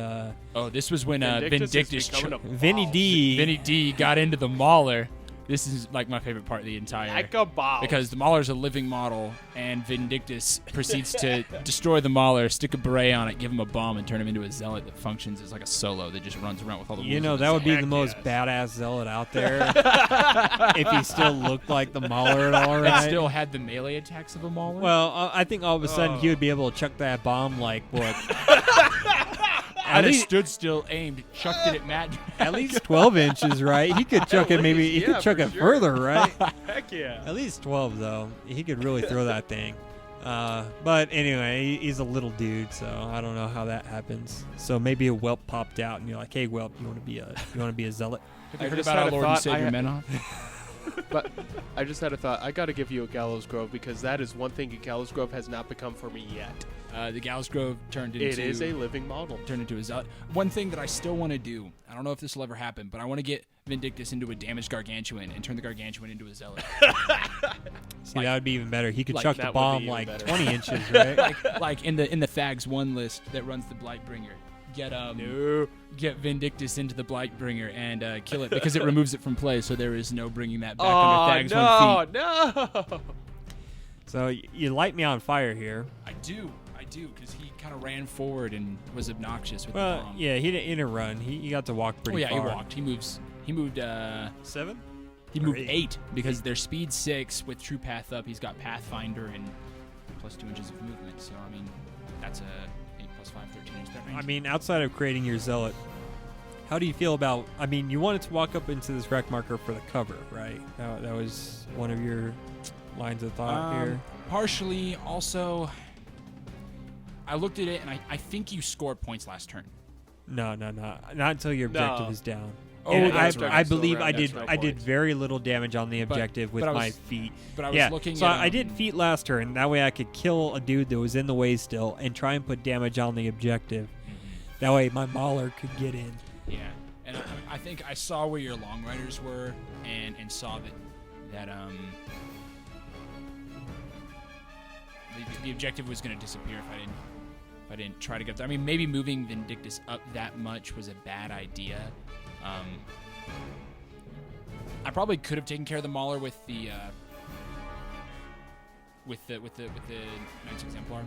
Oh, this was when Vindictus is Vindictus... becoming a Vinny boss. D. Vinny D got into the Mauler. This is like my favorite part of the entire. Like a bomb. Because the Mauler's a living model, and Vindictus proceeds to destroy the Mauler, stick a beret on it, give him a bomb, and turn him into a zealot that functions as like a solo that just runs around with all the. You know, wolves that would be Heck the most yes. badass zealot out there if he still looked like the Mauler at all, and right? still had the melee attacks of a Mauler. Well, I think all of a sudden he would be able to chuck that bomb like what? I'd have stood still, aimed, chucked it at Matt. At least 12 inches, right? He could chuck it maybe. He yeah, could chuck for it sure. further, right? Heck yeah. At least 12 though. He could really throw that thing. But anyway, he's a little dude, so I don't know how that happens. So maybe a whelp popped out, and you're like, "Hey, whelp, you want to be a zealot?" Have you I heard just about had our a Lord thought. and Savior I- Menoth? But I just had a thought. I got to give you a Gallows Grove because that is one thing Gallows Grove has not become for me yet. The Gallows Grove turned into. It is a living model. Turned into a zealot. One thing that I still want to do, I don't know if this will ever happen, but I want to get Vindictus into a damaged Gargantuan and turn the Gargantuan into a zealot. See, that would be even better. He could like, chuck that the would bomb be even like better. 20 inches, right? like in the Thags 1 list that runs the Blightbringer. Get Vindictus into the Blightbringer and kill it because it removes it from play, so there is no bringing that back under Thags 1 feet. no. So you light me on fire here. I do, because he kind of ran forward and was obnoxious with the Well, bomb. yeah, he didn't run. He got to walk Oh pretty yeah, far. he walked. He moved. 7? He Or moved 8. 8 because their speed 6 with True Path up. He's got Pathfinder and plus 2 inches of movement. So I mean, that's a 8 plus 5, 13 inch threat range. I mean, outside of creating your zealot, how do you feel about? I mean, you wanted to walk up into this wreck marker for the cover, right? That was one of your lines of thought here. Partially. Also, I looked at it and I think you scored points last turn. No, not until your objective No. is down. Oh, And that's I, right. I Still believe around I did. extra I did points. very little damage on the objective with but I was- my feet. But I was Yeah, looking so at I did feet last turn. That way I could kill a dude that was in the way still and try and put damage on the objective. That way my Mauler could get in. Yeah, and I think I saw where your long riders were and saw that the objective was going to disappear if I didn't try to get there. I mean, maybe moving Vindictus up that much was a bad idea. I probably could have taken care of the Mauler with the Knights Exemplar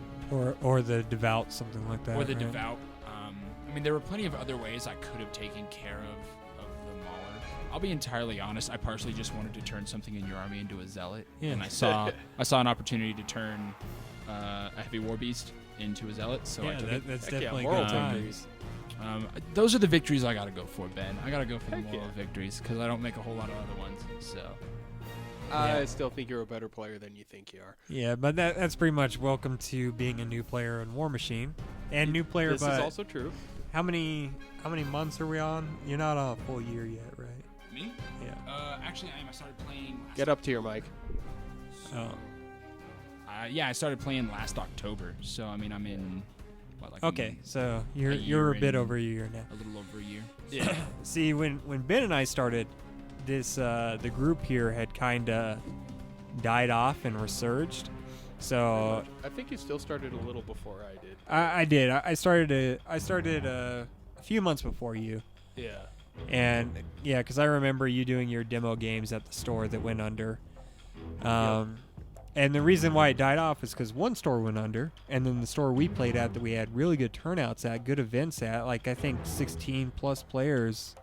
Or the devout, something like that. or the right? Devout. I mean, there were plenty of other ways I could have taken care of the Mauler. I'll be entirely honest. I partially just wanted to turn something in your army into a zealot, Yeah. and I saw an opportunity to turn a heavy war beast into a zealot. So I Yeah, took it. that's Heck yeah, definitely moral good victories. times. Those are the victories I got to go for, Ben. I got to go for the Heck moral yeah. victories because I don't make a whole lot of other ones. So I still think you're a better player than you think you are. Yeah, but that's pretty much welcome to being a new player in War Machine. And new player, This but is also true. how many months are we on? You're not on a full year yet, right? me, Yeah. actually, I started playing. Get up to your mic. Oh. Yeah, I started playing last October. So I mean, I'm in what like Okay, so you're year a bit and- over a year now. a little over a year. Yeah. See, when Ben and I started, this the group here had kind of died off and resurged. So I think you still started a little before I did. I did. I started a few months before you, Yeah. and yeah, because I remember you doing your demo games at the store that went under. And the reason why it died off is because one store went under, and then the store we played at that we had really good turnouts at, good events at, like I think 16 plus players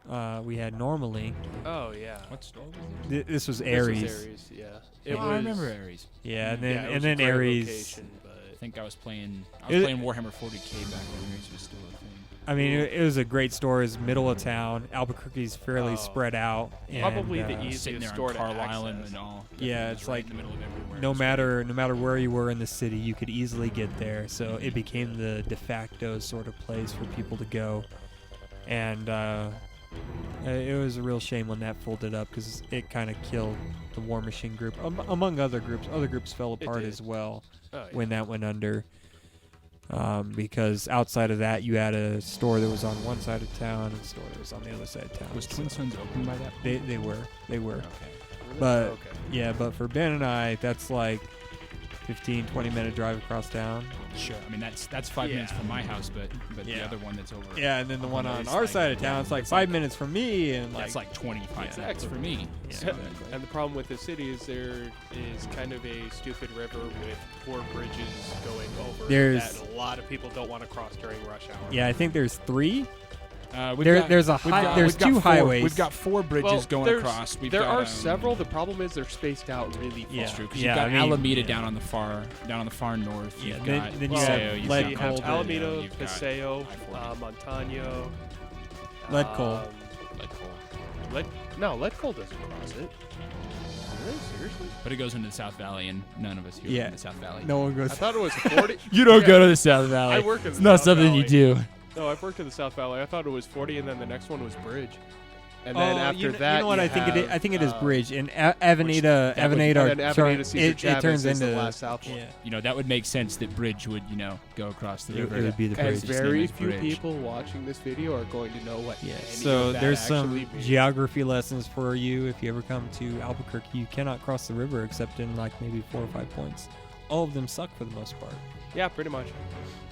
we had normally. Oh yeah. What store was it? This was This Aries. was Aries, yeah. It was, I remember Aries. Yeah, and Yeah, then it and was then a great Aries. location, but I think I was playing It- Warhammer 40K back when Aries was still a thing. I mean, it was a great store. It was middle of town. Albuquerque's fairly Oh. spread out. And, Probably the uh, easiest Sitting there store on to Carlisle access. and all. Yeah, Just it's right like in the middle of everywhere. no matter where you were in the city, you could easily get there. So it became the de facto sort of place for people to go. And it was a real shame when that folded up because it kind of killed the War Machine group, among other groups. Other groups fell It apart did. as well Oh, yeah. when that went under. Because outside of that, you had a store that was on one side of town and a store that was on the other side of town. Was So Twin Suns open by that? They were. Okay. But okay. yeah, but for Ben and I, that's like 15, 20-minute drive across town. Sure. I mean, that's 5 minutes from my house, but the Yeah. other one that's over. Yeah, and then the one on it's our like- side of town, it's like 5 minutes from me, and That's like 25 Yeah. minutes for me. Yeah. So, And the problem with the city is there is kind of a stupid river with 4 bridges going over There's- that a lot of people don't want to cross during rush hour. yeah, I think there's 3. we've There- got- there's a we've hi- got- there's we've got 2 4 highways. We've got 4 bridges going there's- across. There are several. The problem is they're spaced out really far. Yeah. That's true, because Yeah, you've got I mean, Alameda yeah. down on the far north. Yeah, You've then- got then you Paseo, have you've Lead got You have Cold, Alameda, you've got Paseo, I-40. Montano. Lead Coal. Lead Coal. Lead Coal doesn't cross it. Really? Seriously? But it goes into the South Valley, and none of us here Yeah. live in the South Valley. No one I goes. thot it was 40. You don't Yeah. go to the South Valley. I work in It's the not South something you Valley. do. No, I've worked in the South Valley. I thought it was 40, and then the next one was Bridge. And then after you that, know what? you I think it is. have, I think it is uh, Bridge and Avenida. that would- Avenida. and then sorry, Avenida Cesar it Chavez turns is into the last south one. Yeah, You know, that would make sense that Bridge would, go across the it, river. it would be the And Bridge. His name very is few Bridge. people watching this video are going to know what Yeah. any So of that there's actually some means. geography lessons for you if you ever come to Albuquerque. You cannot cross the river except in like maybe 4 or 5 points. All of them suck for the most part. Yeah, pretty much.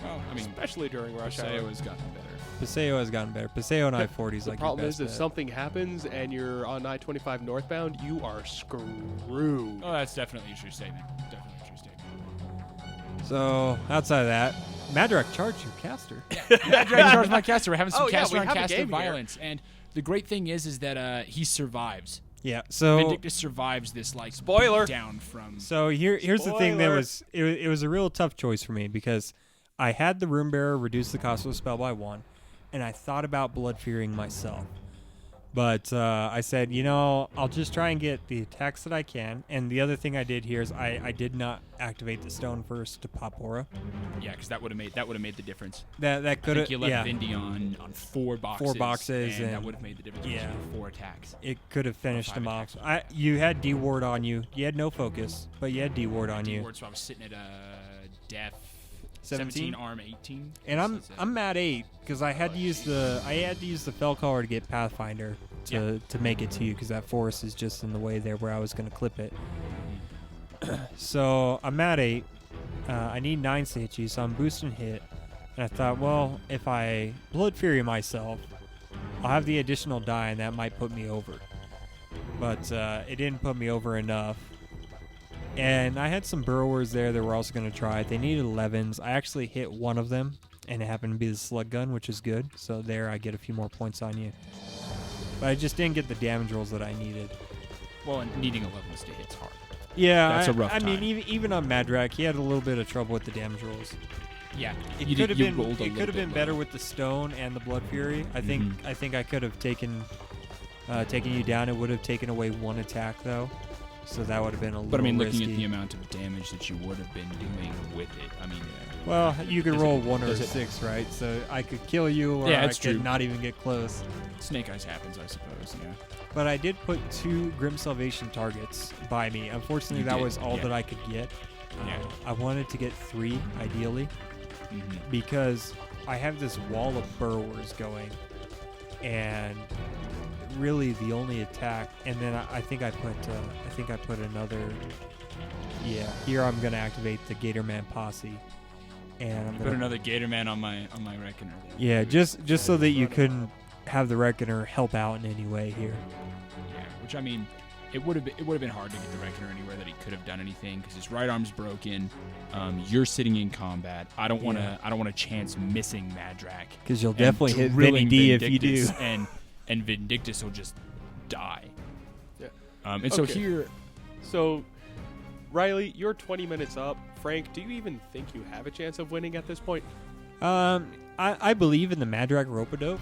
Well, I mean, Especially during rush Paseo hour. has gotten better. Paseo has gotten better. Paseo and I-40 is The like problem your is, best if bet. something happens and you're on I-25 northbound, you are screwed. Oh, that's definitely a true statement. Definitely a true statement. So outside of that, Madrak charged your caster. Dragon Charge my caster. We're having some Oh, yeah, caster we on have a caster game here. violence, and the great thing is that he survives. Yeah. So Vindictus survives this Spoiler. down from. So here's the thing that Spoiler. was it was a real tough choice for me because I had the Room Bearer reduce the cost of a spell by 1, and I thought about Blood Fearing myself. But I said, I'll just try and get the attacks that I can. And the other thing I did here is I did not activate the stone first to pop aura. Yeah, because that would have made the difference. That I could think you have left Vindy on 4 boxes. 4 boxes, and that and- would have made the difference. yeah. between 4 attacks. it could have finished 5 him off. attacks. You had D ward on you. You had no focus, but you had D ward on you. Ward, so I was sitting at def 17? 17 arm 18. And So it's, I'm at 8 because I had to use the Fell Caller to get Pathfinder to make it to you because that forest is just in the way there where I was going to clip it. So I'm at 8. I need 9 to hit you, so I'm boosting hit. And I thought, well, if I Blood Fury myself, I'll have the additional die, and that might put me over. But it didn't put me over enough. And I had some Burrowers there that were also going to try it. They needed 11s. I actually hit one of them, and it happened to be the Slug Gun, which is good. So there I get a few more points on you. But I just didn't get the damage rolls that I needed. well, and needing 11s to hit's hard. Yeah, That's a rough I mean, time. even on Madrak, he had a little bit of trouble with the damage rolls. Yeah, It you could did- have you been. rolled a It little could have bit been better lower. with the stone and the Blood Fury. I think. Mhm. I think I could have taken you down. It would have taken away 1 attack though, so that would have been a little. But I mean, risky. looking at the amount of damage that you would have been doing with it, I mean, Well, you could Does roll it- 1 or does it- 6, right? So I could kill you, or Yeah, I it's could true. not even get close. Snake Eyes happens, I suppose. Yeah. But I did put 2 Grim Salvation targets by me. Unfortunately, You that did, was all yeah. that I could get. Yeah. I wanted to get 3, ideally, Mm-hmm. because I have this wall of Burrowers going, and really the only attack. And then I think I put another. Yeah, here I'm gonna activate the Gatorman Posse, and I'm Put gonna another Gator Man on my Reckoner. yeah, just so that you couldn't have the Reckoner help out in any way here. Yeah, which I mean, it would have been hard to get the Reckoner anywhere that he could have done anything because his right arm's broken. You're sitting in combat. I don't want to chance missing Madrak. Because you'll and definitely hit Vinny drilling D if you do. Vindictus, and Vindictus will just die. Yeah. And so Okay. here, So, Riley, you're 20 minutes up. Frank, do you even think you have a chance of winning at this point? I believe in the Madrak Rope-a-dope.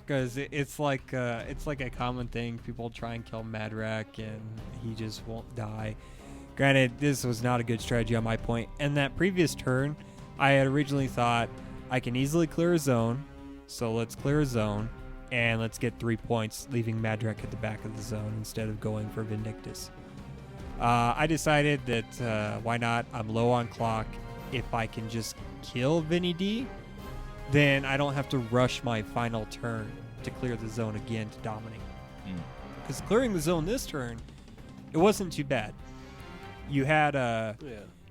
Because it's like a common thing. People try and kill Madrak, and he just won't die. Granted, this was not a good strategy on my point. And that previous turn, I had originally thought I can easily clear a zone, so let's clear a zone, and let's get 3 points, leaving Madrak at the back of the zone instead of going for Vindictus. I decided that why not? I'm low on clock. If I can just kill Vinny D, then I don't have to rush my final turn to clear the zone again to dominate. Because clearing the zone this turn, it wasn't too bad. you had Yeah.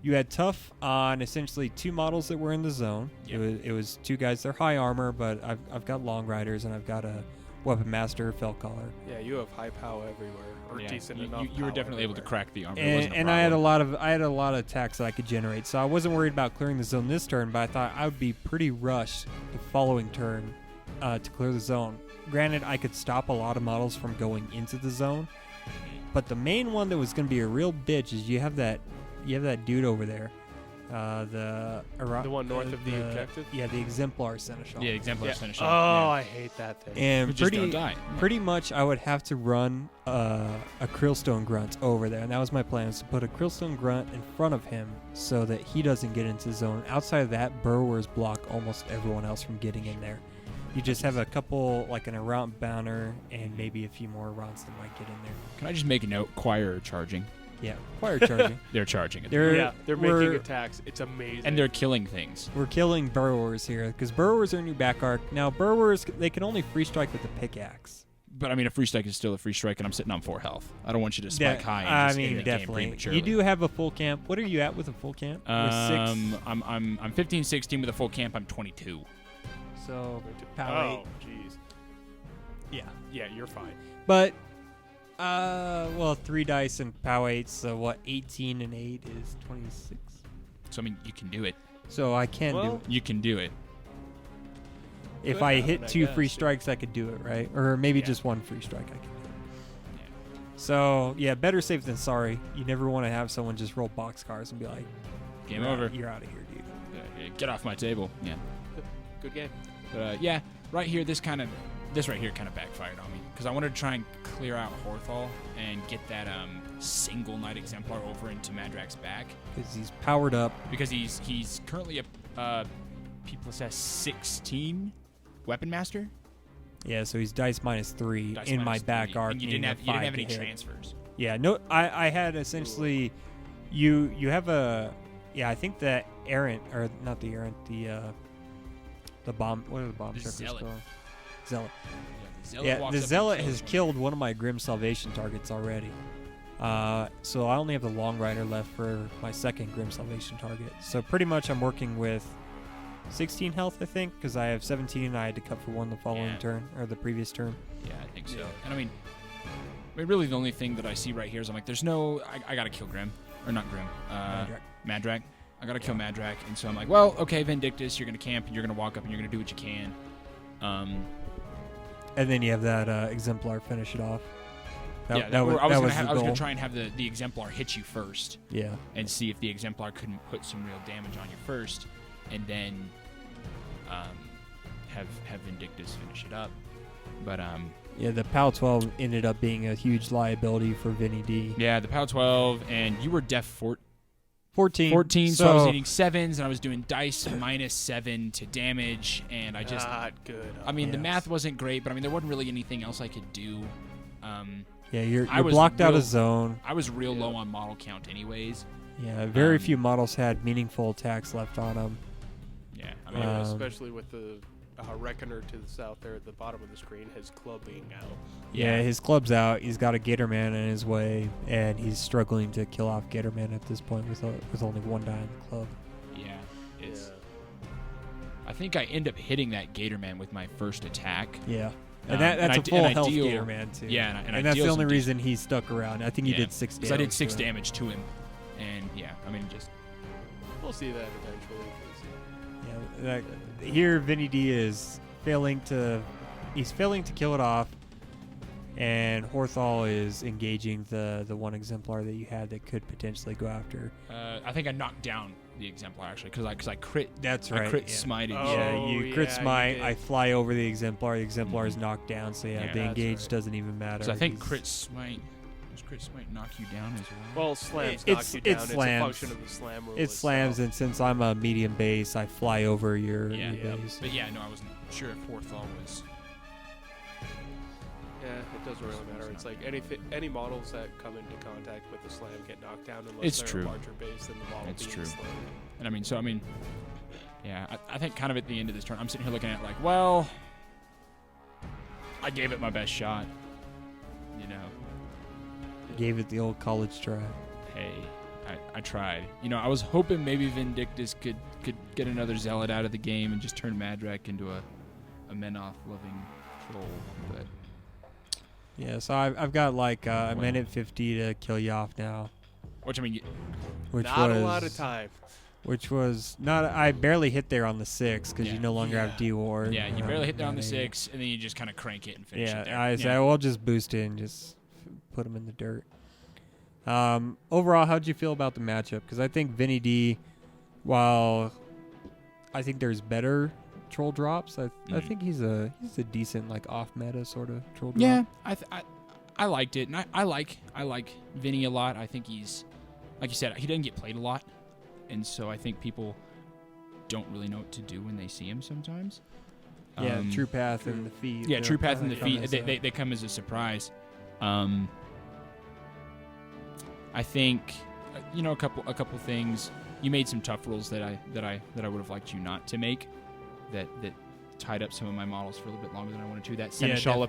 you had tough on essentially 2 models that were in the zone. Yep. It was 2 guys. They're high armor, but I've got long riders and I've got a weapon master, felt collar. Yeah, you have high power everywhere, or Yeah, decent you, enough. you were power definitely able to everywhere. crack the armor. It wasn't a And I had problem. I had a lot of attacks that I could generate, so I wasn't worried about clearing the zone this turn. But I thought I would be pretty rushed the following turn to clear the zone. Granted, I could stop a lot of models from going into the zone, but the main one that was going to be a real bitch is you have that dude over there, the one north of the objective? Yeah, the exemplar seneschal. Yeah, exemplar Yeah. finish. Oh, I hate that thing. And Just don't die. Yeah. pretty much I would have to run a Krillstone Grunt over there, and that was my plan, was to put a Krillstone Grunt in front of him so that he doesn't get into the zone. Outside of that, burrowers block almost everyone else from getting in there. You just have a couple, like an Arant Banner and maybe a few more Arants that might get in there. Can I just make a note? Choir are charging. Yeah, choir charging. They're charging. At the They're- Yeah, they're we're- making attacks. It's amazing. and they're killing things. We're killing burrowers here because burrowers are new back arc. Now burrowers, they can only free strike with the pickaxe. But I mean, a free strike is still a free strike, and I'm sitting on 4 health. I don't want you to spike high. And I just end mean, the game definitely. prematurely. You do have a full camp. What are you at with a full camp? With 6? I'm 15, 16 with a full camp. I'm 22. So power Oh, 8. jeez. Yeah. Yeah, you're fine. But, well, 3 dice and POW 8, so what, 18 and 8 is 26. So I mean, you can do it. So I can do Well, it. You can do it. If could I happen, hit I 2 guess, free yeah. strikes, I could do it, right? Or maybe Yeah. just 1 free strike, I can do it. Yeah. So, yeah, better safe than sorry. You never want to have someone just roll boxcars and be like, Game "You're out- over. You're out of here, dude." Get off my table. Yeah. Good game. But yeah, right here, this right here kind of backfired on me because I wanted to try and clear out Horthal and get that single Knight Exemplar over into Madrak's back Because he's powered up. because he's currently a P plus S 16 Weapon Master. Yeah, so he's dice minus 3 Dice in my minus back 3, arc. and you needing didn't a have 5 any to hit. transfers. Yeah, no, I had essentially, you have a, yeah, I think the errant, or not the errant, the bomb, what are the bomb The strippers Zealot. called? Zealot. The Yeah, walks the up and Zealot kills has one. killed one of my Grim Salvation targets already. So I only have the Long Rider left for my second Grim Salvation target. So pretty much I'm working with 16 health, I think, because I have 17 and I had to cut for 1 the following Yeah. turn, or the previous turn. Yeah, I think so. Yeah. And I mean, really the only thing that I see right here is I'm like, there's no, I gotta kill Grim, or not Grim, Madrak. I gotta kill Madrak, and so I'm like, well, okay, Vindictus, you're gonna camp, and you're gonna walk up, and you're gonna do what you can. And then you have that Exemplar finish it off. That, yeah, that was, I was that gonna was have, the I was goal. gonna try and have the Exemplar hit you first, Yeah. and see if the Exemplar couldn't put some real damage on you first, and then have Vindictus finish it up. But Yeah, the PAL 12 ended up being a huge liability for Vinny D. yeah, the POW 12, and you were def 14. 14, so I was eating 7s, and I was doing dice minus 7 to damage, and I just, Not good. I mean, the Yes. math wasn't great, but I mean, there wasn't really anything else I could do. Yeah, you're I was blocked out real- of zone. I was real Yeah. low on model count anyways. Yeah, very Um, few models had meaningful attacks left on them. Yeah, I mean, Yeah, Um, especially with the Reckoner to the south there at the bottom of the screen, his club being out. Yeah, his club's out. He's got a Gatorman in his way, and he's struggling to kill off Gatorman at this point with only 1 die in the club. yeah, it's. Yeah. I think I end up hitting that Gatorman with my first attack. Yeah. And Um, that's and I a d- full and I health deal- Gatorman, too. Yeah, and I that's deal the only some reason he stuck around. I think you Yeah, did 6 damage. Because I did 6 to him. damage to him, and yeah, I mean, just We'll see that eventually. 'Cause, Yeah, here Vinny D is failing to kill it off, and Horthal is engaging the 1 Exemplar that you had that could potentially go after. I think I knocked down the Exemplar actually because I crit. That's I right. crit yeah. smited. Oh, Yeah, you crit yeah, you smite. did. I fly over the Exemplar. The Exemplar Mhm. is knocked down. So yeah, Yeah, the that's engage right. doesn't even matter. So I think He's- crit smite. Does crit smite knock you down as well? well, slams It's- knock you it's down. It's slams. a function of the slam rule. It slams, itself. and since I'm a medium base, I fly over your Yeah. base. But yeah, no, I wasn't sure if Horthal was. Yeah, it doesn't really matter. It's like any models that come into contact with the slam get knocked down unless It's they're true. a larger base than the model It's being true. slammed. And I mean, yeah, I think kind of at the end of this turn, I'm sitting here looking at it like, well, I gave it my best shot. You know, Gave it the old college try. hey, I tried. You know, I was hoping maybe Vindictus could get another Zealot out of the game and just turn Madrak into a Menoth-loving troll, but... Yeah, so I've got like a minute 50 to kill you off now. Which, I mean... Not a lot of time. Which was not... I barely hit there on the 6 because you no longer have D-Ward. Yeah, you barely hit there on the 6, and then you just kind of crank it and finish it there. I said, well, just boost it and just put him in the dirt. Overall, how'd you feel about the matchup? Because I think Vinny D, while I think there's better troll drops, I think he's a decent like off meta sort of troll drop. Yeah, I liked it, and I like Vinny a lot. I think he's, like you said, he doesn't get played a lot, and so I think people don't really know what to do when they see him sometimes. Yeah, True Path and the feet. Yeah, True Path and the feet. They come as a surprise. I think, you know, a couple things. You made some tough rules that I would have liked you not to make, that tied up some of my models for a little bit longer than I wanted to. That Seneschal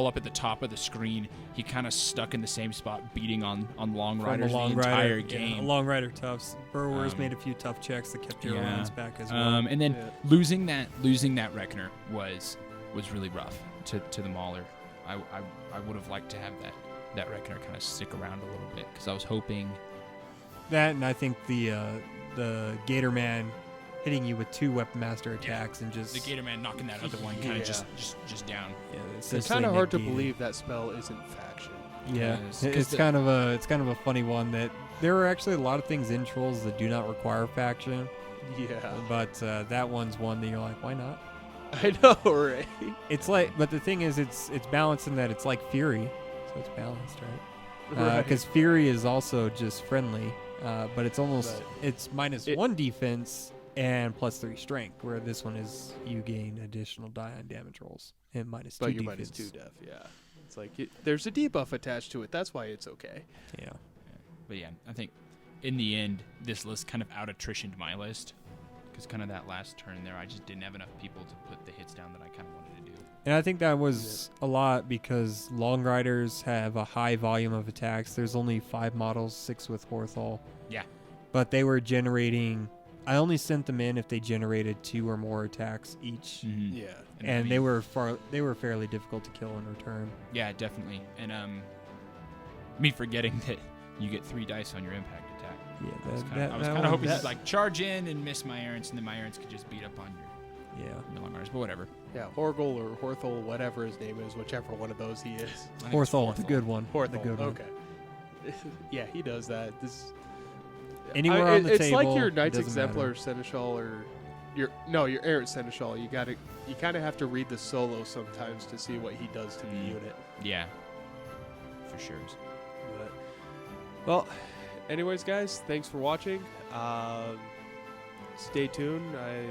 up at the top of the screen, he kind of stuck in the same spot, beating on Long Riders the entire game. Yeah, Long Rider toughs. Burrower's made a few tough checks that kept your lines back as well. And then losing that Reckoner was really rough to the Mauler. I would have liked to have that Reckoner kind of stick around a little bit, because I was hoping that, and I think the Gator Man hitting you with 2 Weapon Master attacks and just the Gator Man knocking that other one kind of just down. Yeah, it's kind of hard to believe that spell isn't faction. Yeah, it's kind of a funny one that there are actually a lot of things in Trolls that do not require faction. Yeah, but that one's one that you're like, why not? I know, right? It's like, but the thing is, it's balanced in that it's like Fury, so it's balanced, right? Because Fury is also just friendly, but it's almost it's -1 defense and +3 strength, where this one is you gain additional die on damage rolls and -2 defense. But you're -2 def, yeah. It's like there's a debuff attached to it. That's why it's okay. Yeah. But yeah, I think in the end, this list kind of out-attritioned my list, because kind of that last turn there, I just didn't have enough people to put the hits down that I kind of wanted to do. And I think that was a lot because Long Riders have a high volume of attacks. There's only 5 models, 6 with Horthol. Yeah. But they were generating... I only sent them in if they generated 2 or more attacks each. Mm-hmm. Yeah. And they were fairly difficult to kill in return. Yeah, definitely. And me forgetting that you get 3 dice on your impact attack. Yeah, I was kind of hoping to like charge in and miss my errands, and then my errands could just beat up on your Long Riders, but whatever. Yeah, Horgol or Horthol, whatever his name is, whichever one of those he is. Horthol, the good one. Horthol, the good one. Okay. Yeah, he does that. Anywhere on the it's table. It's like your Knights doesn't Exemplar matter. Seneschal or your Errant Seneschal. You kind of have to read the solo sometimes to see what he does to the unit. Yeah, for sure. But, well, anyways, guys, thanks for watching. Stay tuned. I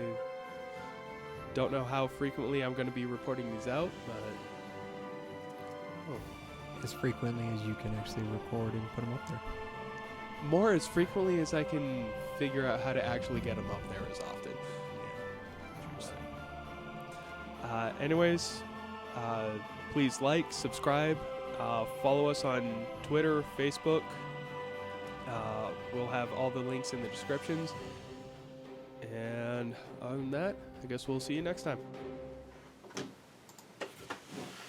don't know how frequently I'm going to be reporting these out, but as frequently as you can actually record and put them up there. More as frequently as I can figure out how to actually get them up there as often. Anyways, please like, subscribe, follow us on Twitter, Facebook. We'll have all the links in the descriptions. And other than that, I guess we'll see you next time.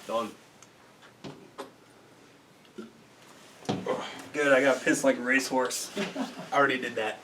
Done. Good, I got pissed like a racehorse. I already did that.